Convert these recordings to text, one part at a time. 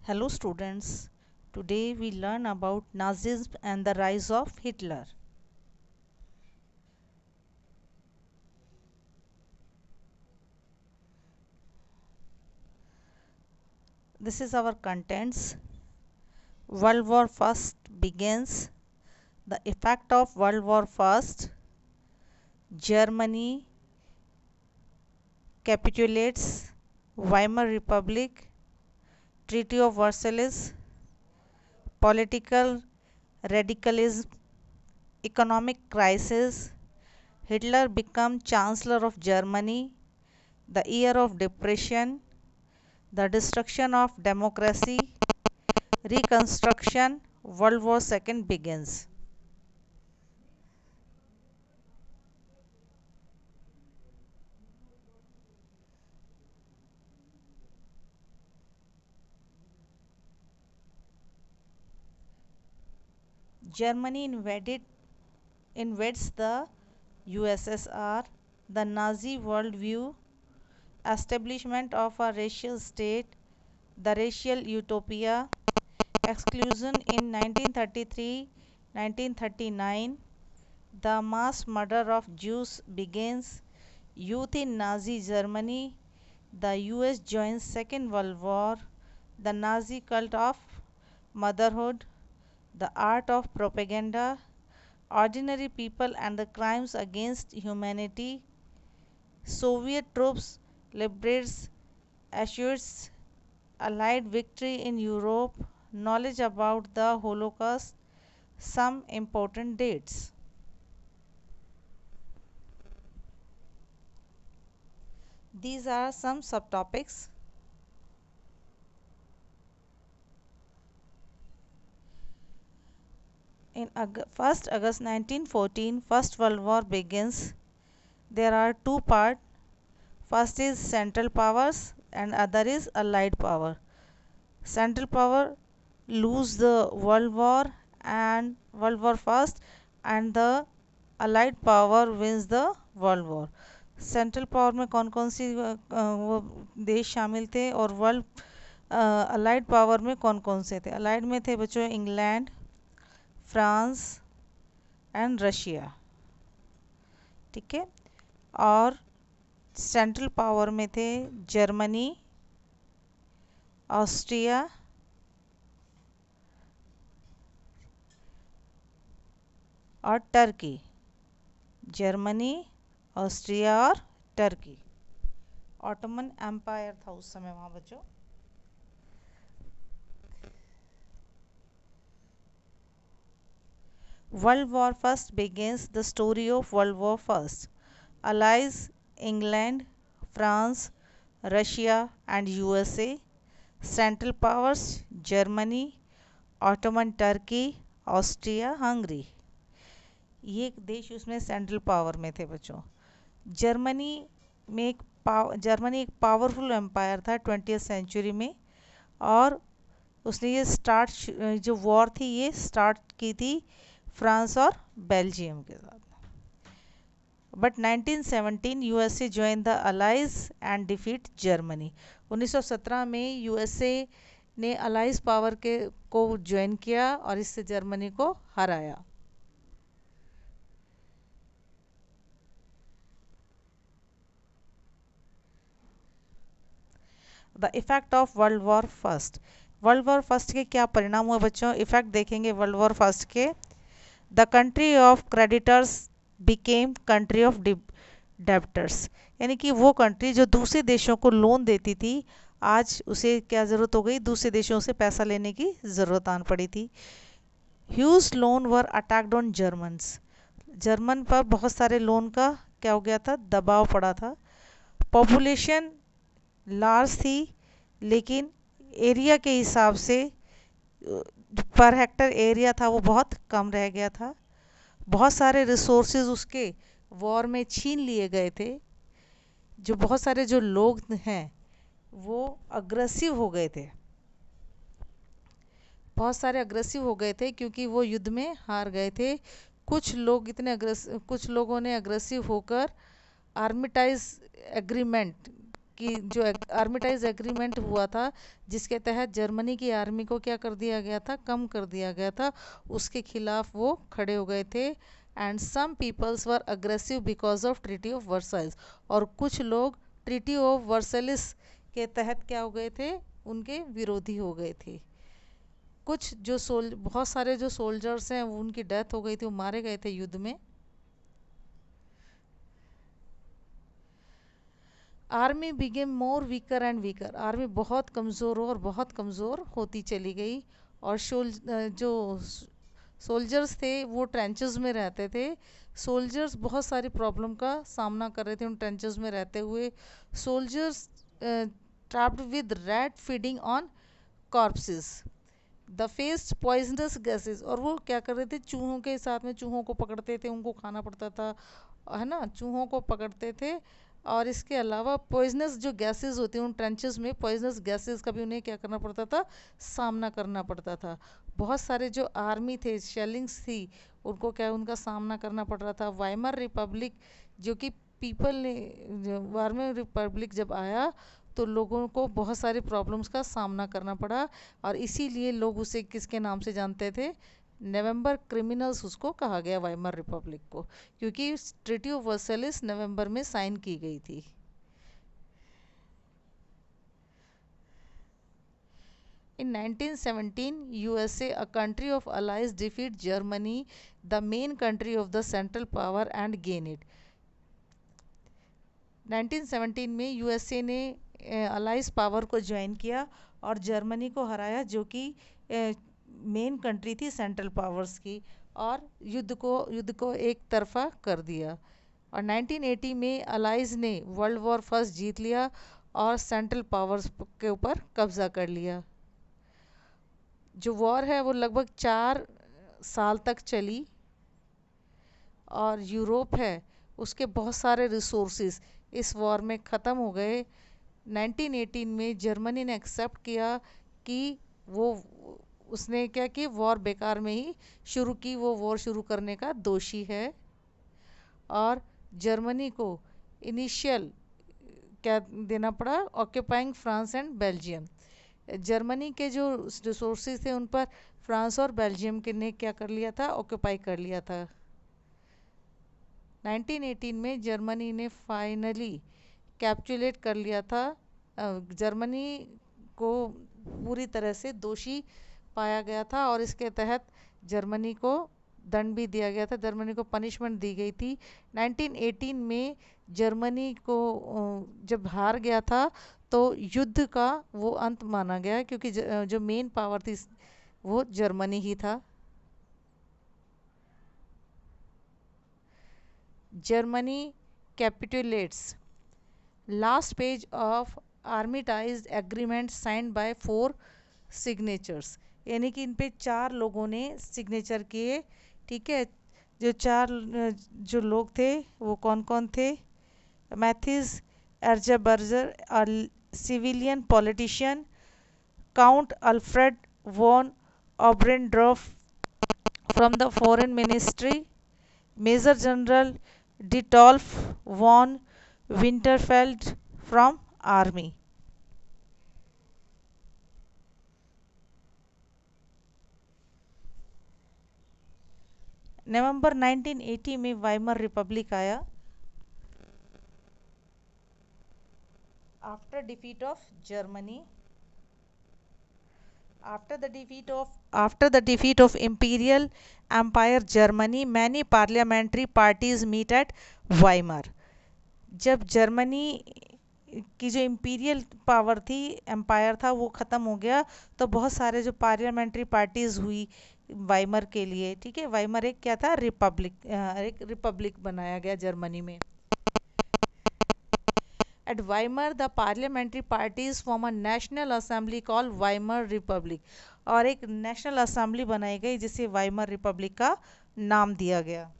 Hello students, today we learn about Nazism and the rise of Hitler. This is our contents. World War First begins. The effect of World War First. Germany capitulates. Weimar Republic. Treaty of Versailles. Political radicalism. Economic crisis. Hitler becomes Chancellor of Germany. The year of depression. The destruction of democracy. Reconstruction. World War II begins. Germany invades the USSR. The Nazi worldview. Establishment of a racial state. The racial utopia. Exclusion in 1933-1939. The mass murder of Jews begins. Youth in Nazi Germany. The US joins Second World War. The Nazi cult of motherhood. The art of propaganda. Ordinary people and the crimes against humanity. Soviet troops liberates Auschwitz. Allied victory in Europe. Knowledge about the Holocaust. Some important dates. These are some subtopics. In 1st August 1914, First World War begins. There are two parts. First is Central Powers and other is Allied Power. Central Power lose the World War First, and the Allied Power wins the World War. Central power में कौन कौन सी वो देश शामिल थे और world allied power में कौन कौन से थे? अलाइड में थे बच्चों इंग्लैंड, फ्रांस एंड रशिया, ठीक है। और सेंट्रल पावर में थे जर्मनी, ऑस्ट्रिया और टर्की। जर्मनी, ऑस्ट्रिया और टर्की। ऑटोमन एम्पायर था उस समय वहाँ बच्चों। World War First begins. The story of World War First. Allies England, France, Russia and USA. Central powers Germany, Ottoman Turkey, Austria, Hungary. ये एक देश उसमें सेंट्रल पावर में थे बच्चों। जर्मनी एक पावरफुल एम्पायर था 20th सेंचुरी में, और उसने ये जो वॉर थी ये स्टार्ट की थी फ्रांस और बेल्जियम के साथ। But 1917 USA join the allies and defeat Germany. 1917 में यूएसए ने अलाइज पावर को ज्वाइन किया और इससे जर्मनी को हराया। The effect of world war first. World war first के क्या परिणाम हुए बच्चों? इफेक्ट देखेंगे वर्ल्ड वॉर फर्स्ट के। The country of creditors became country of debtors, यानी कि वो कंट्री जो दूसरे देशों को लोन देती थी, आज उसे क्या ज़रूरत हो गई? दूसरे देशों से पैसा लेने की ज़रूरत आन पड़ी थी। Huge loan were attacked on Germans. German पर बहुत सारे लोन का क्या हो गया था? दबाव पड़ा था। पॉपुलेशन लार्ज थी, लेकिन एरिया के हिसाब से पर हेक्टर एरिया था वो बहुत कम रह गया था। बहुत सारे रिसोर्सेज उसके वॉर में छीन लिए गए थे। जो बहुत सारे जो लोग हैं वो अग्रेसिव हो गए थे, बहुत सारे अग्रेसिव हो गए थे क्योंकि वो युद्ध में हार गए थे। कुछ लोगों ने अग्रेसिव होकर आर्मिटाइज एग्रीमेंट कि जो आर्मिटाइज एग्रीमेंट हुआ था, जिसके तहत जर्मनी की आर्मी को क्या कर दिया गया था, कम कर दिया गया था, उसके खिलाफ वो खड़े हो गए थे। And some peoples were aggressive because of treaty of Versailles, और कुछ लोग ट्रीटी ऑफ वर्साइल्स के तहत क्या हो गए थे, उनके विरोधी हो गए थे। कुछ जो बहुत सारे जो सोल्जर्स हैं उनकी डेथ हो गई थी, वो मारे गए थे युद्ध में। Army became more weaker and weaker, army बहुत कमज़ोर और बहुत कमज़ोर होती चली गई। और जो सोल्जर्स थे वो ट्रेंचेस में रहते थे। सोल्जर्स बहुत सारी प्रॉब्लम का सामना कर रहे थे उन ट्रेंचेस में रहते हुए। Soldiers trapped with rat feeding on corpses, they faced poisonous gases, और वो क्या कर रहे थे, चूहों के साथ में चूहों को पकड़ते थे, उनको खाना पड़ता था, है ना, चूहों को पकड़ते थे। और इसके अलावा पॉइजनस जो गैसेस होती हैं उन ट्रेंचेस में, पॉइजनस गैसेस का भी उन्हें क्या करना पड़ता था, सामना करना पड़ता था। बहुत सारे जो आर्मी थे, शेलिंग्स थी, उनको क्या उनका सामना करना पड़ रहा था। वाइमर रिपब्लिक जो कि पीपल ने, वाइमर रिपब्लिक जब आया तो लोगों को बहुत सारी प्रॉब्लम्स का सामना करना पड़ा, और इसीलिए लोग उसे किसके नाम से जानते थे, नवंबर क्रिमिनल्स उसको कहा गया, वाइमर रिपब्लिक को, क्योंकि ट्रीटी ऑफ वर्साइल्स नवंबर में साइन की गई थी। In 1917, USA, a country of allies, defeat Germany, the main country of the Central Power, and gain it. 1917 में यूएसए ने अलाइज पावर को ज्वाइन किया और जर्मनी को हराया, जो कि मेन कंट्री थी सेंट्रल पावर्स की, और युद्ध को एक तरफा कर दिया। और 1980 में अलाइज ने वर्ल्ड वॉर फर्स्ट जीत लिया और सेंट्रल पावर्स के ऊपर कब्जा कर लिया। जो वॉर है वो लगभग 4 साल तक चली, और यूरोप है उसके बहुत सारे रिसोर्सेज इस वॉर में ख़त्म हो गए। 1918 में जर्मनी ने एक्सेप्ट किया कि वो, उसने क्या कि वॉर बेकार में ही शुरू की, वो वॉर शुरू करने का दोषी है। और जर्मनी को इनिशियल क्या देना पड़ा, occupying France and Belgium. Germany के जो रिसोर्सेज थे उन पर फ्रांस और बेल्जियम के ने क्या कर लिया था, ऑक्यूपाई कर लिया था। 1918 में जर्मनी ने फाइनली कैप्चुलेट कर लिया था। जर्मनी को पूरी तरह से दोषी पाया गया था और इसके तहत जर्मनी को दंड भी दिया गया था, जर्मनी को पनिशमेंट दी गई थी। 1918 में जर्मनी को जब हार गया था तो युद्ध का वो अंत माना गया, क्योंकि जो मेन पावर थी वो जर्मनी ही था। Germany capitulates, last page of armistice agreement signed by 4 signatures, यानी कि इन पे 4 लोगों ने सिग्नेचर किए। ठीक है, जो 4 जो लोग थे वो कौन कौन थे, Matthias Erzberger, civilian politician, Count Alfred von Oberndorff from the foreign ministry, Major General Detlof von Winterfeldt from army. November 1980 में वाइमर रिपब्लिक आया। After defeat of Germany, after the defeat of imperial empire Germany, many parliamentary parties meet at Weimar। जब Germany की जो imperial power थी, empire था, वो ख़त्म हो गया, तो बहुत सारे जो पार्लियामेंट्री पार्टीज़ हुई वाइमर के लिए। ठीक है, वाइमर एक क्या था, एक रिपब्लिक बनाया गया जर्मनी में। At Weimar, the parliamentary parties form a national assembly called Weimar Republic, और एक नेशनल असेंबली बनाई गई जिसे वाइमर रिपब्लिक का नाम दिया गया।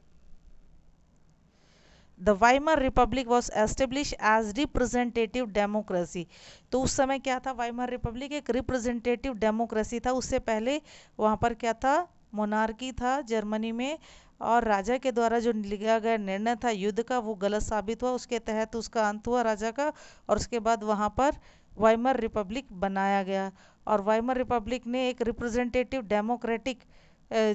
The Weimar republic was establish as representative democracy. तो उस समय क्या था, वाइमर रिपब्लिक एक रिप्रेजेंटेटिव डेमोक्रेसी था। उससे पहले वहाँ पर क्या था, मोनार्की था जर्मनी में, और राजा के द्वारा जो लिया गया निर्णय था युद्ध का वो गलत साबित हुआ, उसके तहत उसका अंत हुआ राजा का, और उसके बाद वहाँ पर वाइमर रिपब्लिक बनाया गया। और वाइमर रिपब्लिक ने एक रिप्रेजेंटेटिव डेमोक्रेटिक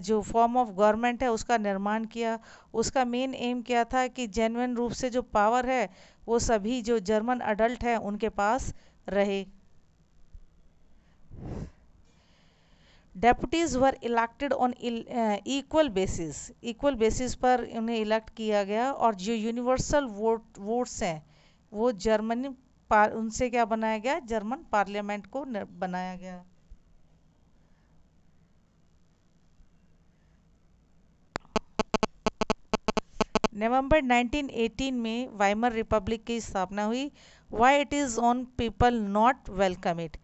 जो फॉर्म ऑफ गवर्नमेंट है उसका निर्माण किया। उसका मेन एम क्या था कि जेन्युइन रूप से जो पावर है वो सभी जो जर्मन अडल्ट हैं उनके पास रहे। Deputies were elected on equal basis पर उन्हें इलेक्ट किया गया। और जो यूनिवर्सल वोट्स हैं वो जर्मनी उनसे क्या बनाया गया, जर्मन पार्लियामेंट को बनाया गया। नवंबर 1918 में वाइमर रिपब्लिक की स्थापना हुई। Why it is on people not welcome it.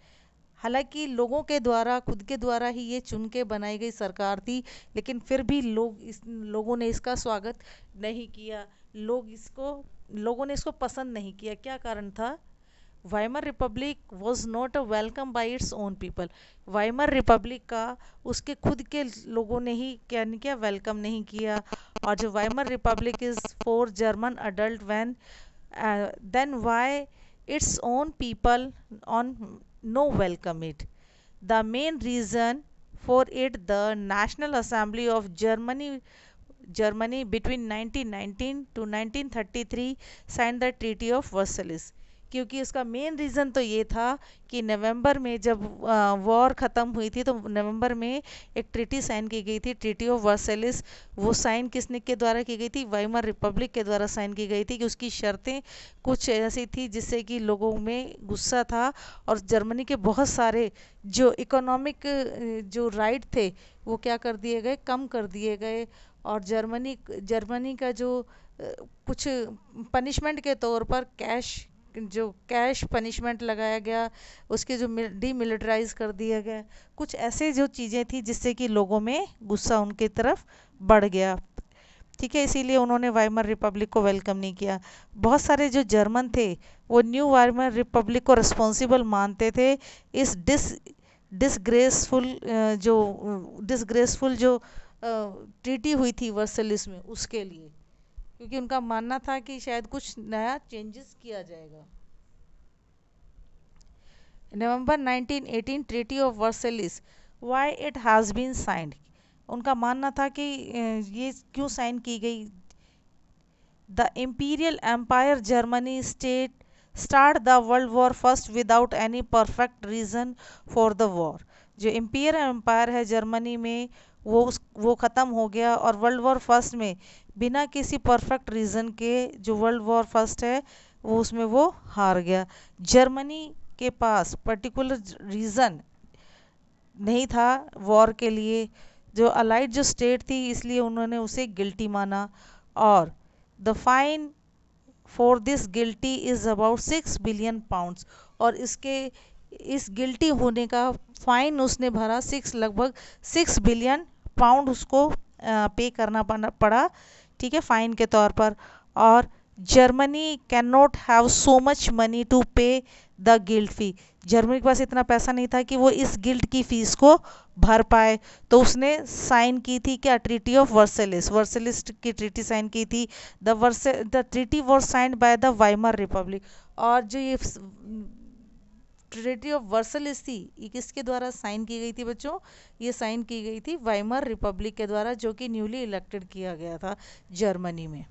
हालांकि लोगों के द्वारा खुद के द्वारा ही ये चुन के बनाई गई सरकार थी, लेकिन फिर भी लोगों ने इसका स्वागत नहीं किया। लोगों ने इसको पसंद नहीं किया। क्या कारण था? Weimar republic was not a welcome by its own people. Weimar Republic का उसके खुद के लोगों ने ही क्या नहीं किया, वेलकम नहीं किया। और जो Weimar republic is for German adult when then why its own people on no welcome it. The main reason for it, the National Assembly of Germany between 1919 to 1933 signed the Treaty of Versailles। क्योंकि उसका main reason तो ये था कि नवंबर में जब war ख़त्म हुई थी तो नवंबर में एक ट्रीटी साइन की गई थी, ट्रीटी ऑफ वर्सेलिस। वो साइन किसने के द्वारा की गई थी? वाइमर रिपब्लिक के द्वारा साइन की गई थी। कि उसकी शर्तें कुछ ऐसी थी जिससे कि लोगों में गुस्सा था और जर्मनी के बहुत सारे जो इकोनॉमिक जो राइट थे वो क्या कर दिए गए, कम कर दिए गए। और जर्मनी का जो कुछ पनिशमेंट के तौर पर कैश पनिशमेंट लगाया गया, उसके जो डीमिलिटराइज कर दिया गया, कुछ ऐसे जो चीज़ें थी जिससे कि लोगों में गुस्सा उनकी तरफ बढ़ गया। ठीक है, इसीलिए उन्होंने वाइमर रिपब्लिक को वेलकम नहीं किया। बहुत सारे जो जर्मन थे वो न्यू वाइमर रिपब्लिक को रिस्पॉन्सिबल मानते थे इस डिसग्रेसफुल जो ट्रीटी हुई थी वर्सेलिस में, उसके लिए। क्योंकि उनका मानना था कि शायद कुछ नया चेंजेस किया जाएगा। November 1918 treaty of Versailles, why it has been signed. उनका मानना था कि ये क्यों साइन की गई। The imperial empire Germany start the world war first without any perfect reason for the war. जो इम्पीरियल एम्पायर है जर्मनी में वो ख़त्म हो गया और वर्ल्ड वॉर फर्स्ट में बिना किसी परफेक्ट रीज़न के जो वर्ल्ड वॉर फर्स्ट है वो उसमें वो हार गया। जर्मनी के पास पर्टिकुलर रीज़न नहीं था वॉर के लिए। जो अलाइड जो स्टेट थी इसलिए उन्होंने उसे गिल्टी माना। और the fine for this guilty is about 6 billion pounds. और इस गिल्टी होने का फाइन उसने भरा लगभग 6 बिलियन पाउंड उसको पे करना पड़ा। ठीक है, फाइन के तौर पर। और Germany can not have so much money to pay the guilt fee. Germany के पास इतना पैसा नहीं था कि वो इस गिल्ट की फीस को भर पाए। तो उसने साइन की थी क्या? ट्रीटी ऑफ वर्सेलिस की ट्रीटी साइन की थी। The treaty was signed by the Weimar Republic. और जो ये ट्रीटी ऑफ वर्सेलिस थी ये किसके द्वारा साइन की गई थी बच्चों? ये साइन की गई थी वाइमर रिपब्लिक के द्वारा, जो कि न्यूली इलेक्टेड किया गया था जर्मनी में।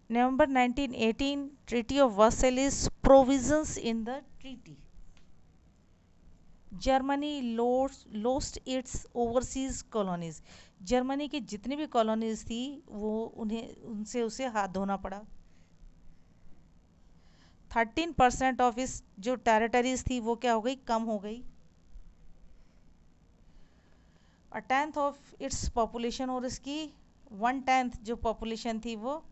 नवंबर 1918 treaty of Versailles provisions in the treaty. Germany lost it's overseas colonies. Germany की जितनी भी कॉलोनीज थी वो उनसे उसे हाथ धोना पड़ा। 13% ऑफ इस जो टेरिटरीज थी वो क्या हो गई? कम हो गई। और 10th ऑफ इट्स पॉपुलेशन, और इसकी 1/10 जो पॉपुलेशन थी वो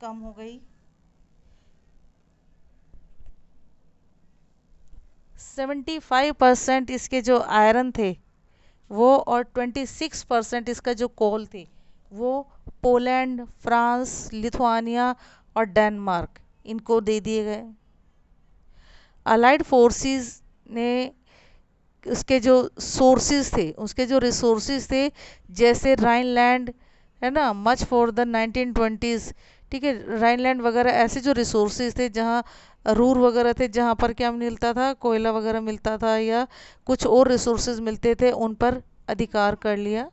कम हो गई। 75% इसके जो आयरन थे वो, और 26% इसका जो कोल थे वो पोलैंड, फ्रांस, लिथुआनिया और डेनमार्क इनको दे दिए गए। अलाइड फोर्सेस ने उसके जो सोर्सेज थे, उसके जो रिसोर्सेज थे, जैसे राइनलैंड है ना, मच फॉर द 1920s, ठीक है, राइनलैंड वगैरह ऐसे जो रिसोर्सेज थे जहाँ रूर वगैरह थे, जहाँ पर क्या मिलता था, कोयला वगैरह मिलता था या कुछ और रिसोर्सेज मिलते थे, उन पर अधिकार कर लिया।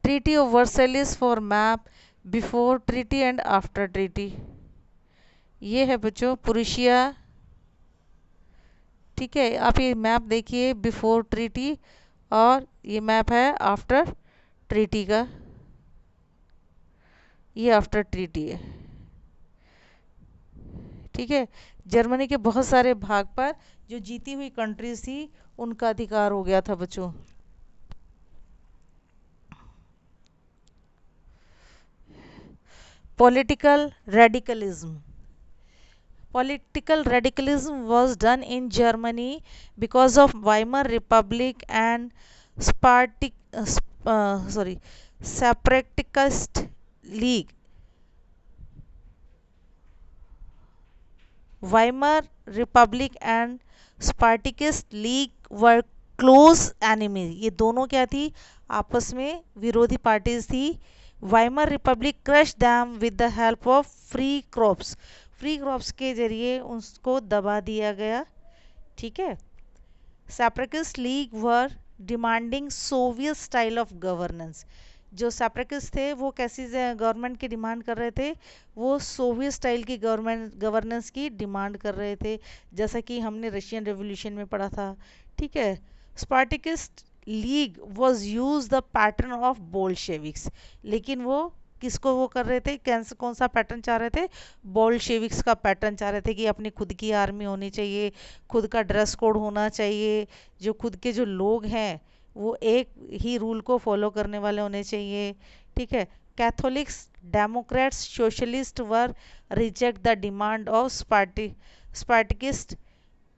Treaty of Versailles for map before treaty and after treaty. ये है बच्चों पुरुषिया, ठीक है। आप ये मैप देखिए बिफोर ट्रीटी, और ये मैप है आफ्टर ट्रीटी का, ये आफ्टर ट्रीटी है, ठीक है। जर्मनी के बहुत सारे भाग पर जो जीती हुई कंट्रीज थी उनका अधिकार हो गया था बच्चों। Political radicalism, political radicalism was done in Germany because of Weimar Republic and Spartic, Separatist League. Weimar Republic and Spartacist League were close enemies. ये दोनों क्या थी, आपस में विरोधी पार्टीज थी। Weimar Republic crush them with the help of free crops, free crops के जरिए उसको दबा दिया गया, ठीक है। Separatist league were demanding Soviet style of governance, जो सेपरेटिस्ट थे वो कैसी गवर्नमेंट की डिमांड कर रहे थे, वो सोवियत स्टाइल की गवर्नेंस की डिमांड कर रहे थे, जैसा कि हमने रशियन रेवोल्यूशन में पढ़ा था, ठीक है। Spartacist League was use the pattern of Bolsheviks, लेकिन वो किसको वो कर रहे थे, कौन सा पैटर्न चाह रहे थे, बोल्शेविक्स का पैटर्न चाह रहे थे कि अपनी खुद की आर्मी होनी चाहिए, खुद का ड्रेस कोड होना चाहिए, जो खुद के जो लोग हैं वो एक ही रूल को फॉलो करने वाले होने चाहिए, ठीक है। Catholics, Democrats, Socialist were reject the demand of Spartacist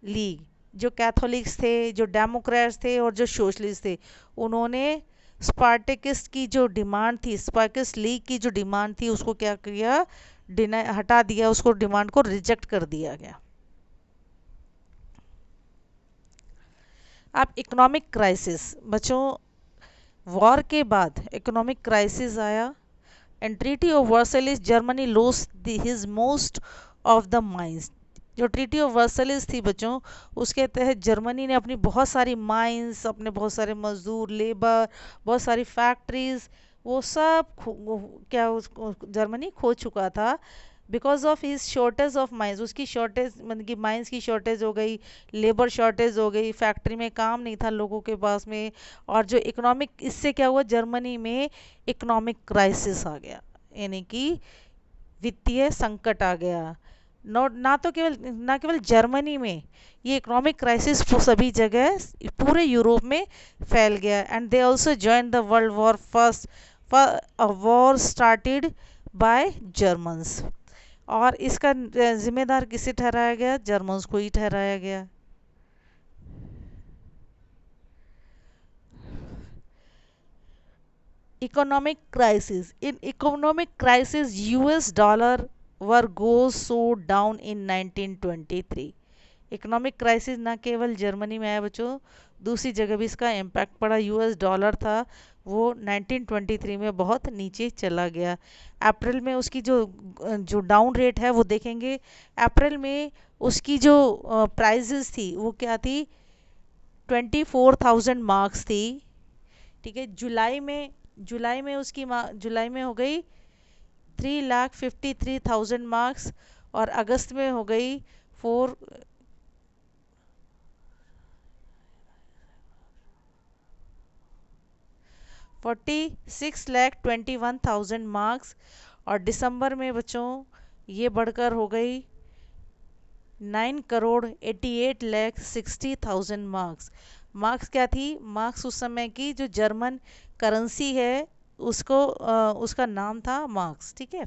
League. जो कैथोलिक्स थे, जो डेमोक्रेट्स थे और जो सोशलिस्ट थे, उन्होंने स्पार्टिकिस्ट की जो डिमांड थी, स्पार्टिकिस्ट लीग की जो डिमांड थी, उसको क्या किया, डिनाई, हटा दिया, उसको डिमांड को रिजेक्ट कर दिया गया। अब इकोनॉमिक क्राइसिस बच्चों, वॉर के बाद इकोनॉमिक क्राइसिस आया। And treaty of Versailles Germany lost his most of the mines. जो ट्रीटी ऑफ वर्सेलिस थी बच्चों, उसके तहत जर्मनी ने अपनी बहुत सारी माइंस, अपने बहुत सारे मजदूर, लेबर, बहुत सारी फैक्ट्रीज, वो सब क्या उसको जर्मनी खो चुका था। Because of his shortage of mines, उसकी शॉर्टेज मतलब कि माइंस की शॉर्टेज हो गई, लेबर शॉर्टेज हो गई, फैक्ट्री में काम नहीं था लोगों के पास में, और जो इकोनॉमिक, इससे क्या हुआ, जर्मनी में इकोनॉमिक क्राइसिस आ गया, यानी कि वित्तीय संकट आ गया। ना केवल जर्मनी में, ये इकोनॉमिक क्राइसिस सभी जगह पूरे यूरोप में फैल गया। And they also join the world war first, war started by Germans, और इसका जिम्मेदार किसे ठहराया गया, जर्मन्स को ही ठहराया गया। Economic crisis, in economic crisis US dollar were goes so down in 1923। Economic crisis ना केवल जर्मनी में आया बच्चों, दूसरी जगह भी इसका इम्पैक्ट पड़ा। यूएस डॉलर था वो 1923 में बहुत नीचे चला गया। अप्रैल में उसकी जो जो डाउन रेट है वो देखेंगे, अप्रैल में उसकी जो प्राइजेस थी वो क्या थी, 24,000 मार्क्स थी, ठीक है। जुलाई में उसकी जुलाई में हो गई 3,53,000 मार्क्स, और अगस्त में हो गई 46,21,000 मार्क्स, और दिसंबर में बच्चों ये बढ़कर हो गई 9,88,60,000 मार्क्स। मार्क्स क्या थी, मार्क्स उस समय की जो जर्मन करेंसी है उसको उसका नाम था मार्क्स, ठीक है।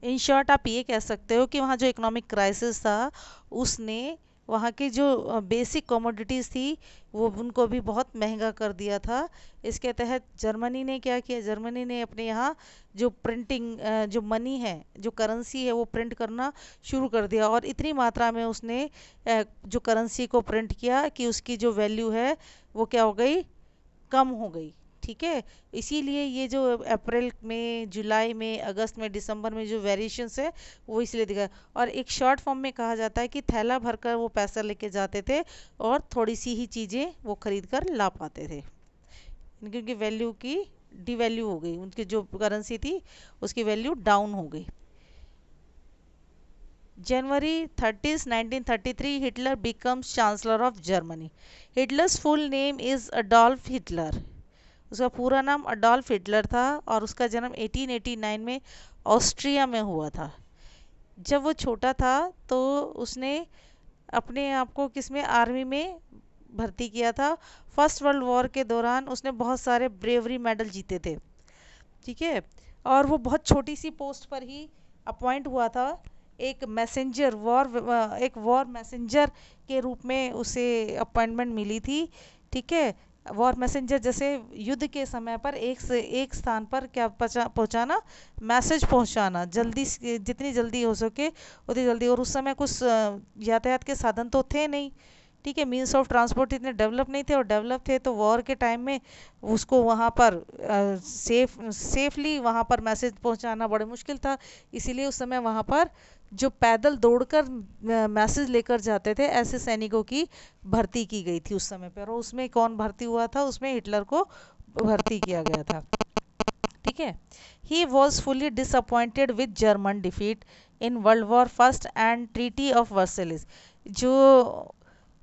इन शॉर्ट आप ये कह सकते हो कि वहाँ जो इकोनॉमिक क्राइसिस था उसने वहाँ की जो बेसिक कमोडिटीज़ थी वो उनको भी बहुत महंगा कर दिया था। इसके तहत जर्मनी ने क्या किया, जर्मनी ने अपने यहाँ जो प्रिंटिंग जो मनी है, जो करेंसी है, वो प्रिंट करना शुरू कर दिया और इतनी मात्रा में उसने जो करेंसी को प्रिंट किया कि उसकी जो वैल्यू है वो क्या हो गई, कम हो गई। ठीक है, इसीलिए ये जो अप्रैल में, जुलाई में, अगस्त में, दिसंबर में जो वेरिएशंस है वो इसलिए दिखा। और एक शॉर्ट फॉर्म में कहा जाता है कि थैला भरकर वो पैसा लेके जाते थे और थोड़ी सी ही चीज़ें वो खरीद कर ला पाते थे, क्योंकि वैल्यू की डिवैल्यू हो गई, उनकी जो करेंसी थी उसकी वैल्यू डाउन हो गई। January 30th 1933 Hitler becomes Chancellor of Germany. Hitler's full name is Adolf Hitler. उसका पूरा नाम अडोल्फ हिटलर था और उसका जन्म 1889 में ऑस्ट्रिया में हुआ था। जब वो छोटा था तो उसने अपने आप को किसमें, आर्मी में भर्ती किया था। फर्स्ट वर्ल्ड वॉर के दौरान उसने बहुत सारे ब्रेवरी मेडल जीते थे। ठीक है, और वो बहुत छोटी सी पोस्ट पर ही अपॉइंट हुआ था। एक मैसेंजर एक वॉर मैसेंजर के रूप में उसे अपॉइंटमेंट मिली थी। ठीक है, वॉर मैसेंजर जैसे युद्ध के समय पर एक से एक स्थान पर क्या पहुंचाना, मैसेज पहुंचाना, जल्दी जितनी जल्दी हो सके उतनी जल्दी। और उस समय कुछ यातायात के साधन तो थे नहीं। ठीक है, मीन्स ऑफ ट्रांसपोर्ट इतने डेवलप नहीं थे, और डेवलप थे तो वॉर के टाइम में उसको वहाँ पर सेफली वहाँ पर मैसेज पहुँचाना बड़े मुश्किल था। इसीलिए उस समय वहाँ पर जो पैदल दौड़कर मैसेज लेकर जाते थे, ऐसे सैनिकों की भर्ती की गई थी उस समय पर। और उसमें कौन भर्ती हुआ था, उसमें हिटलर को भर्ती किया गया था। ठीक है, he was fully disappointed with German defeat in world war first and treaty of Versailles. जो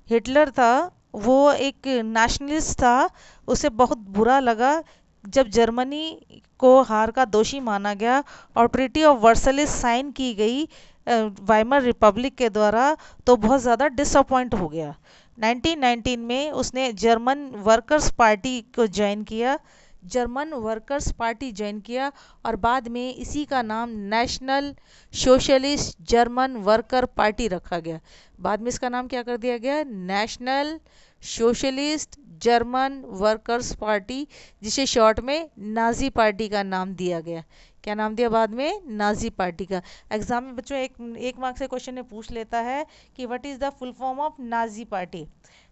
हिटलर था वो एक नेशनलिस्ट था, उसे बहुत बुरा लगा जब जर्मनी को हार का दोषी माना गया और ट्रीटी ऑफ वर्सेलिस साइन की गई वाइमर रिपब्लिक के द्वारा, तो बहुत ज़्यादा डिसअपॉइंट हो गया। 1919 में उसने जर्मन वर्कर्स पार्टी को ज्वाइन किया, जर्मन वर्कर्स पार्टी ज्वाइन किया और बाद में इसी का नाम national Socialist German worker party रखा गया। बाद में इसका नाम क्या कर दिया गया, national Socialist German Workers party, जिसे शॉर्ट में नाजी पार्टी का नाम दिया गया। क्या नाम दिया बाद में, नाजी पार्टी का। एग्जाम में बच्चों एक मार्क से क्वेश्चन में पूछ लेता है कि what is the full form of Nazi Party.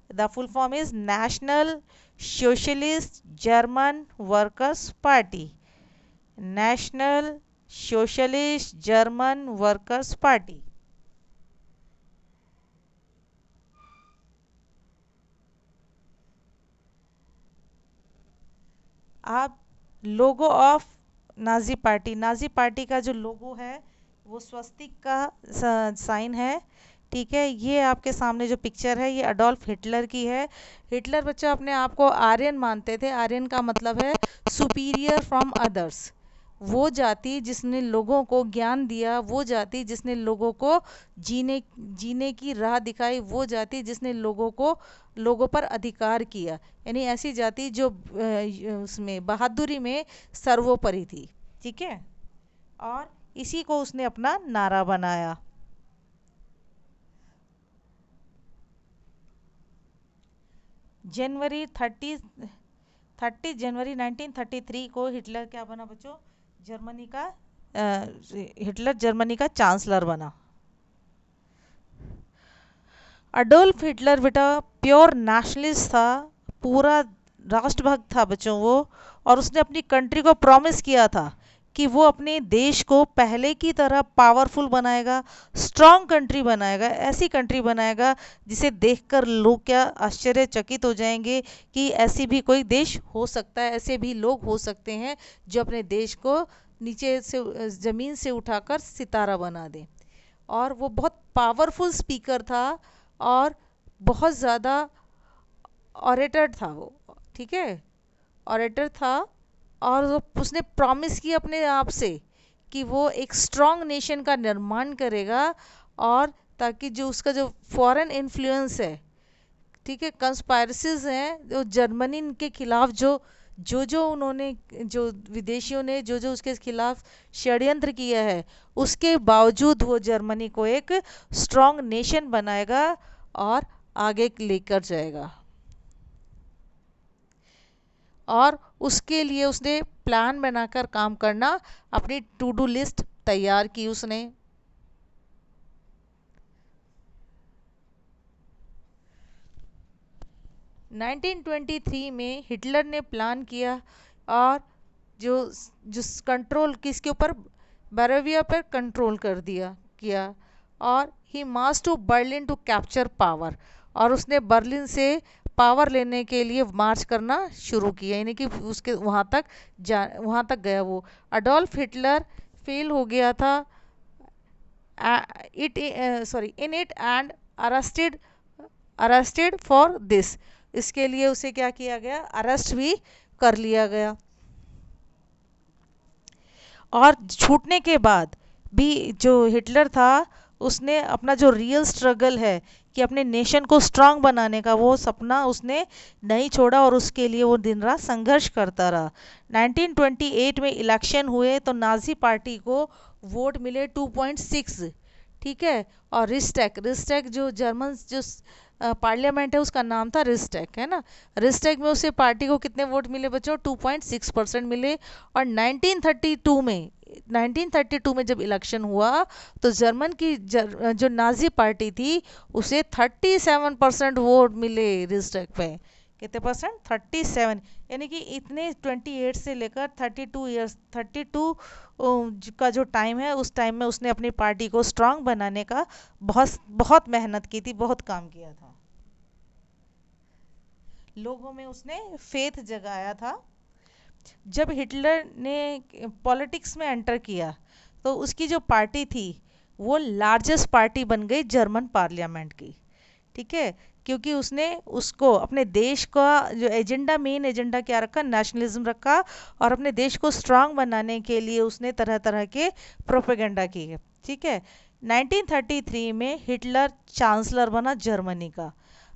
The full form is National Socialist German Workers Party, National Socialist German Workers Party. आप logo of Nazi Party, Nazi Party का जो लोगो है वो स्वस्तिक का साइन है। ठीक है, ये आपके सामने जो पिक्चर है ये अडोल्फ हिटलर की है। हिटलर बच्चा अपने आप को आर्यन मानते थे। आर्यन का मतलब है सुपीरियर फ्रॉम अदर्स, वो जाति जिसने लोगों को ज्ञान दिया, वो जाति जिसने लोगों को जीने की राह दिखाई, वो जाति जिसने लोगों पर अधिकार किया, यानी ऐसी जाति जो उसमें बहादुरी में सर्वोपरि थी। ठीक है, और इसी को उसने अपना नारा बनाया। जनवरी 30 जनवरी 1933 को हिटलर क्या बना बच्चों, हिटलर जर्मनी का चांसलर बना। अडोल्फ हिटलर बेटा प्योर नेशनलिस्ट था, पूरा राष्ट्रभक्त था बच्चों वो, और उसने अपनी कंट्री को प्रॉमिस किया था कि वो अपने देश को पहले की तरह पावरफुल बनाएगा, स्ट्रॉन्ग कंट्री बनाएगा, ऐसी कंट्री बनाएगा जिसे देखकर लोग क्या आश्चर्यचकित हो जाएंगे कि ऐसी भी कोई देश हो सकता है, ऐसे भी लोग हो सकते हैं जो अपने देश को नीचे से ज़मीन से उठाकर सितारा बना दें। और वो बहुत पावरफुल स्पीकर था और बहुत ज़्यादा ऑरेटर था वो। ठीक है, ऑरेटर था, और उसने प्रॉमिस किया अपने आप से कि वो एक स्ट्रॉन्ग नेशन का निर्माण करेगा, और ताकि जो उसका जो फॉरेन इन्फ्लुएंस है, ठीक है, कंस्पायरेसीज हैं जो जर्मनी के खिलाफ, जो उन्होंने, जो विदेशियों ने जो उसके खिलाफ षड्यंत्र किया है, उसके बावजूद वो जर्मनी को एक स्ट्रॉन्ग नेशन बनाएगा और आगे लेकर जाएगा। और उसके लिए उसने प्लान बनाकर काम करना, अपनी टू डू लिस्ट तैयार की उसने। 1923 में हिटलर ने प्लान किया और जो जो कंट्रोल किसके ऊपर, बारोविया पर कंट्रोल कर दिया किया। और he march to Berlin to capture power, और उसने बर्लिन से पावर लेने के लिए मार्च करना शुरू किया, यानी कि उसके वहाँ तक गया वो। अडोल्फ हिटलर फेल हो गया था in it and arrested for this. इसके लिए उसे क्या किया गया, अरेस्ट भी कर लिया गया। और छूटने के बाद भी जो हिटलर था उसने अपना जो रियल स्ट्रगल है कि अपने नेशन को स्ट्रांग बनाने का, वो सपना उसने नहीं छोड़ा और उसके लिए वो दिन रात संघर्ष करता रहा। 1928 में इलेक्शन हुए तो नाजी पार्टी को वोट मिले 2.6, ठीक है। और रिस्टेक जो जर्मन जो पार्लियामेंट है उसका नाम था रिस्टेक, है ना। रिस्टेक में उसे पार्टी को कितने वोट मिले बच्चों, 2.6% मिले। और 1932 में जब इलेक्शन हुआ तो जर्मन की जो नाजी पार्टी थी उसे 37% वोट मिले रिस्टेक पे। कितने परसेंट, 37। यानी कि इतने 28 से लेकर 32 का जो टाइम है, उस टाइम में उसने अपनी पार्टी को स्ट्रांग बनाने का बहुत बहुत मेहनत की थी, बहुत काम किया था। लोगों में उसने फेथ जगाया था। जब हिटलर ने पॉलिटिक्स में एंटर किया तो उसकी जो पार्टी थी वो लार्जेस्ट पार्टी बन गई जर्मन पार्लियामेंट की, ठीक है। क्योंकि उसने उसको अपने देश का जो एजेंडा, मेन एजेंडा क्या रखा, नेशनलिज्म रखा। और अपने देश को स्ट्रांग बनाने के लिए उसने तरह तरह के प्रोपेगेंडा किए, ठीक है। 1933 में हिटलर चांसलर बना जर्मनी का।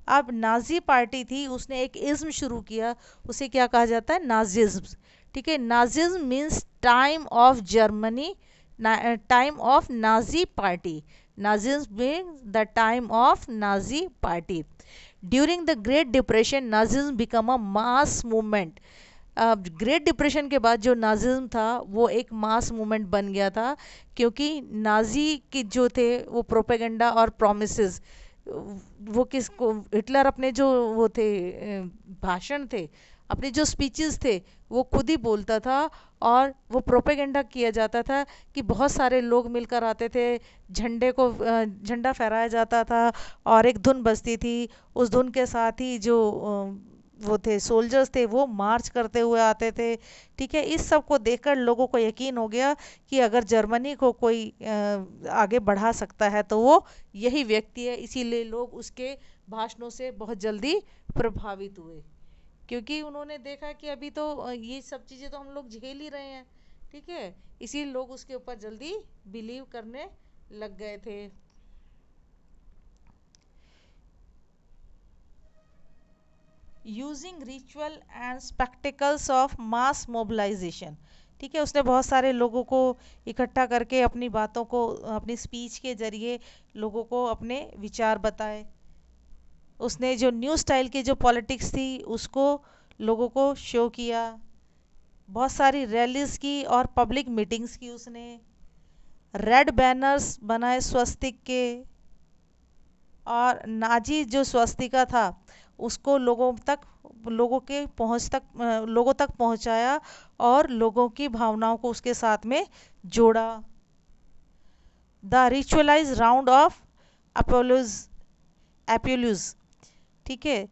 अब नाजी पार्टी थी, उसने एक इज्म शुरू किया, उसे क्या कहा जाता है, नाजिज्म, ठीक है। Nazism means time of Germany, time of Nazi party. Nazism means the time of Nazi party. During the Great Depression, Nazism became a mass movement. Great depression के बाद जो नाजिज्म था वो एक मास मूवमेंट बन गया था, क्योंकि नाजी की जो थे वो प्रोपेगेंडा और प्रोमिसेस, वो किसको, हिटलर अपने जो वो थे भाषण थे, अपने जो स्पीचेस थे वो खुद ही बोलता था। और वो प्रोपेगेंडा किया जाता था कि बहुत सारे लोग मिलकर आते थे, झंडा फहराया जाता था और एक धुन बजती थी। उस धुन के साथ ही जो वो थे सोल्जर्स थे वो मार्च करते हुए आते थे, ठीक है। इस सब को देखकर लोगों को यकीन हो गया कि अगर जर्मनी को कोई आगे बढ़ा सकता है तो वो यही व्यक्ति है। इसीलिए लोग उसके भाषणों से बहुत जल्दी प्रभावित हुए, क्योंकि उन्होंने देखा कि अभी तो ये सब चीज़ें तो हम लोग झेल ही रहे हैं, ठीक है। इसीलिए लोग उसके ऊपर जल्दी बिलीव करने लग गए थे। Using ritual and spectacles of mass mobilisation, ठीक है। उसने बहुत सारे लोगों को इकट्ठा करके अपनी बातों को, अपनी स्पीच के जरिए लोगों को अपने विचार बताए। उसने जो न्यू स्टाइल की जो पॉलिटिक्स थी उसको लोगों को शो किया। बहुत सारी रैलीज की और पब्लिक मीटिंग्स की उसने। रेड बैनर्स बनाए स्वस्तिक के, और नाजी जो स्वस्तिका था उसको लोगों तक पहुंचाया और लोगों की भावनाओं को उसके साथ में जोड़ा। The ritualise round of applause, ठीक है।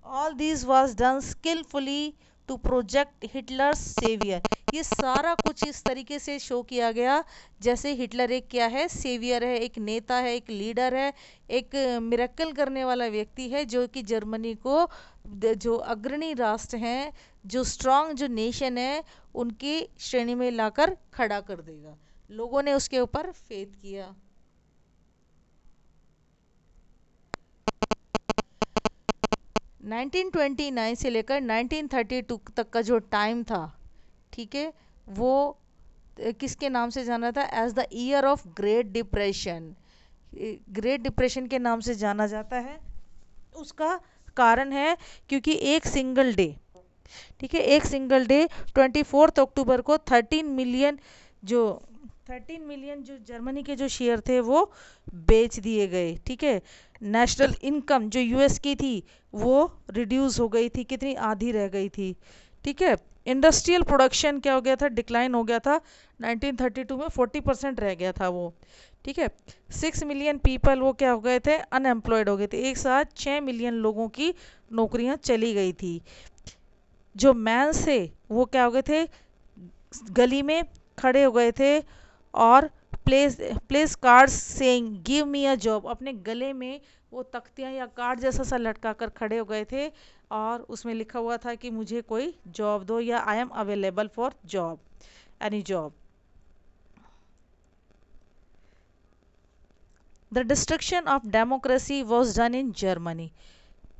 All this was done skilfully to project Hitler's saviour. ये सारा कुछ इस तरीके से शो किया गया जैसे हिटलर एक क्या है, सेवियर है, एक नेता है, एक लीडर है, एक मिरेकल करने वाला व्यक्ति है, जो कि जर्मनी को, जो अग्रणी राष्ट्र हैं, जो स्ट्रांग जो नेशन है, उनकी श्रेणी में लाकर खड़ा कर देगा। लोगों ने उसके ऊपर फेथ किया। 1929 से लेकर 1932 तक का जो टाइम था, ठीक है, वो किसके नाम से जाना था, as the year of great depression. Great depression के नाम से जाना जाता है। उसका कारण है क्योंकि एक सिंगल डे, ठीक है, एक सिंगल डे 24 अक्टूबर को 13 मिलियन जो जर्मनी के जो शेयर थे वो बेच दिए गए। ठीक है, नेशनल इनकम जो यूएस की थी वो रिड्यूस हो गई थी, कितनी, आधी रह गई थी। ठीक है, इंडस्ट्रियल प्रोडक्शन क्या हो गया था, डिक्लाइन हो गया था 1932 में, 40% रह गया था वो। ठीक है, 6 मिलियन पीपल वो क्या हो गए थे, अनएम्प्लॉयड हो गए थे, एक साथ 6 मिलियन लोगों की नौकरियां चली गई थी। जो मैंस थे वो क्या हो गए थे, गली में खड़े हो गए थे और place place cards saying give me a job, अपने गले में वो तख्तियाँ या कार्ड जैसा सा लटका कर खड़े हो गए थे और उसमें लिखा हुआ था कि मुझे कोई जॉब दो या I am available for job, any job. The destruction of democracy was done in Germany.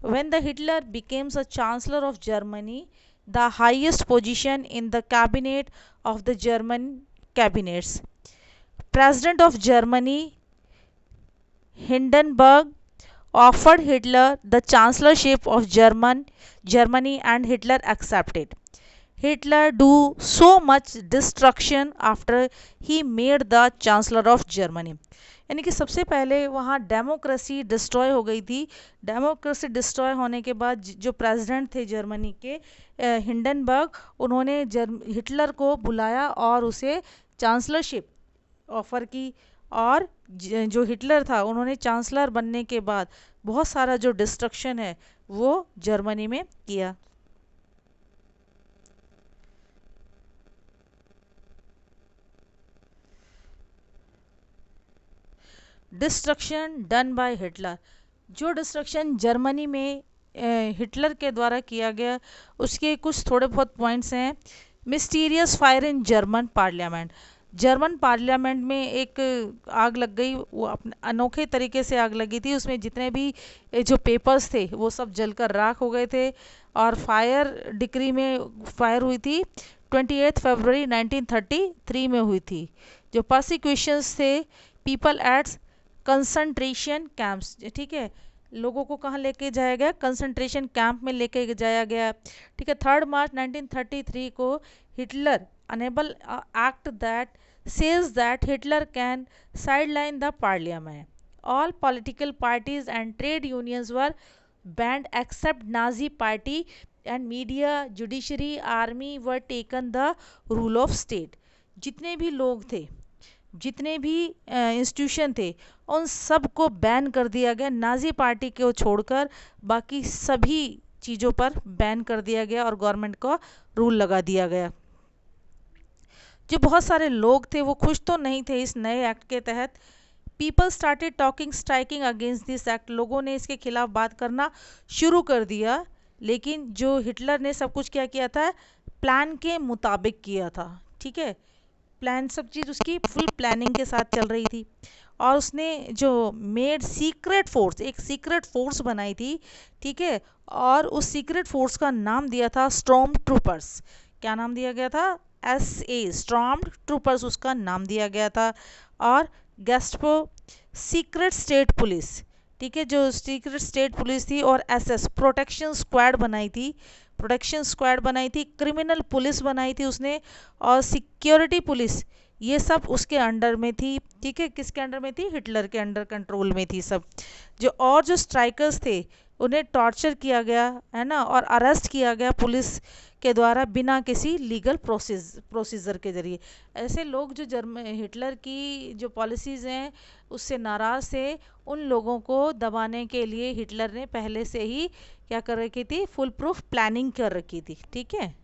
When the Hitler becomes a chancellor of Germany, the highest position in the cabinet of the German cabinets, President of Germany Hindenburg offered Hitler the chancellorship of Germany and Hitler accepted. Hitler do so much destruction after he made the chancellor of Germany. यानी कि सबसे पहले वहाँ democracy destroy हो गई थी। Democracy destroy होने के बाद जो प्रेसिडेंट थे जर्मनी के, हिंडनबर्ग, उन्होंने हिटलर को बुलाया और उसे चांसलरशिप ऑफर की। और जो हिटलर था उन्होंने चांसलर बनने के बाद बहुत सारा जो डिस्ट्रक्शन है वो जर्मनी में किया। डिस्ट्रक्शन डन बाय हिटलर, जो डिस्ट्रक्शन जर्मनी में हिटलर के द्वारा किया गया उसके कुछ थोड़े बहुत पॉइंट्स हैं। Mysterious fire in German parliament, German parliament में एक आग लग गई, वो अपने अनोखे तरीके से आग लगी थी, उसमें जितने भी जो पेपर्स थे वो सब जलकर राख हो गए थे। और फायर डिक्री में फायर हुई थी 28 फरवरी 1933 में हुई थी। जो प्रोसिक्यूशंस थे, पीपल एट्स कंसंट्रेशन कैंप्स, ठीक है, लोगों को कहाँ लेके जाया गया, कंसंट्रेशन कैंप में लेके जाया गया। ठीक है, 3 मार्च 1933 को Hitler enable act that says that Hitler can sideline the parliament. All political parties and trade unions were banned except Nazi party and media, judiciary, army were taken the rule of state. जितने भी लोग थे, जितने भी institution थे, उन सब को बैन कर दिया गया, नाजी पार्टी को छोड़कर बाकी सभी चीज़ों पर बैन कर दिया गया और गवर्नमेंट का रूल लगा दिया गया। जो बहुत सारे लोग थे वो खुश तो नहीं थे इस नए एक्ट के तहत। People started talking striking against this act, लोगों ने इसके खिलाफ बात करना शुरू कर दिया। लेकिन जो हिटलर ने सब कुछ क्या किया था, प्लान के मुताबिक किया था। ठीक है, प्लान, सब चीज़ उसकी फुल प्लानिंग के साथ चल रही थी। और उसने जो मेड सीक्रेट फोर्स, एक सीक्रेट फोर्स बनाई थी। ठीक है, और उस सीक्रेट फोर्स का नाम दिया था स्टॉर्म ट्रूपर्स। क्या नाम दिया गया था, SA, स्टॉर्म ट्रूपर्स उसका नाम दिया गया था। और गेस्टो, सीक्रेट स्टेट पुलिस, ठीक है, जो सीक्रेट स्टेट पुलिस थी, और SS, प्रोटेक्शन स्क्वाड बनाई थी, प्रोटेक्शन स्क्वाड बनाई थी, क्रिमिनल पुलिस बनाई थी उसने, और सिक्योरिटी पुलिस, ये सब उसके अंडर में थी। ठीक है, किसके अंडर में थी, हिटलर के अंडर कंट्रोल में थी सब। जो और जो स्ट्राइकर्स थे उन्हें टॉर्चर किया गया है ना, और अरेस्ट किया गया पुलिस के द्वारा बिना किसी लीगल प्रोसीजर के जरिए। ऐसे लोग जो हिटलर की जो पॉलिसीज़ हैं उससे नाराज़ थे, उन लोगों को दबाने के लिए हिटलर ने पहले से ही क्या कर रखी थी, फुल प्रूफ प्लानिंग कर रखी थी। ठीक है,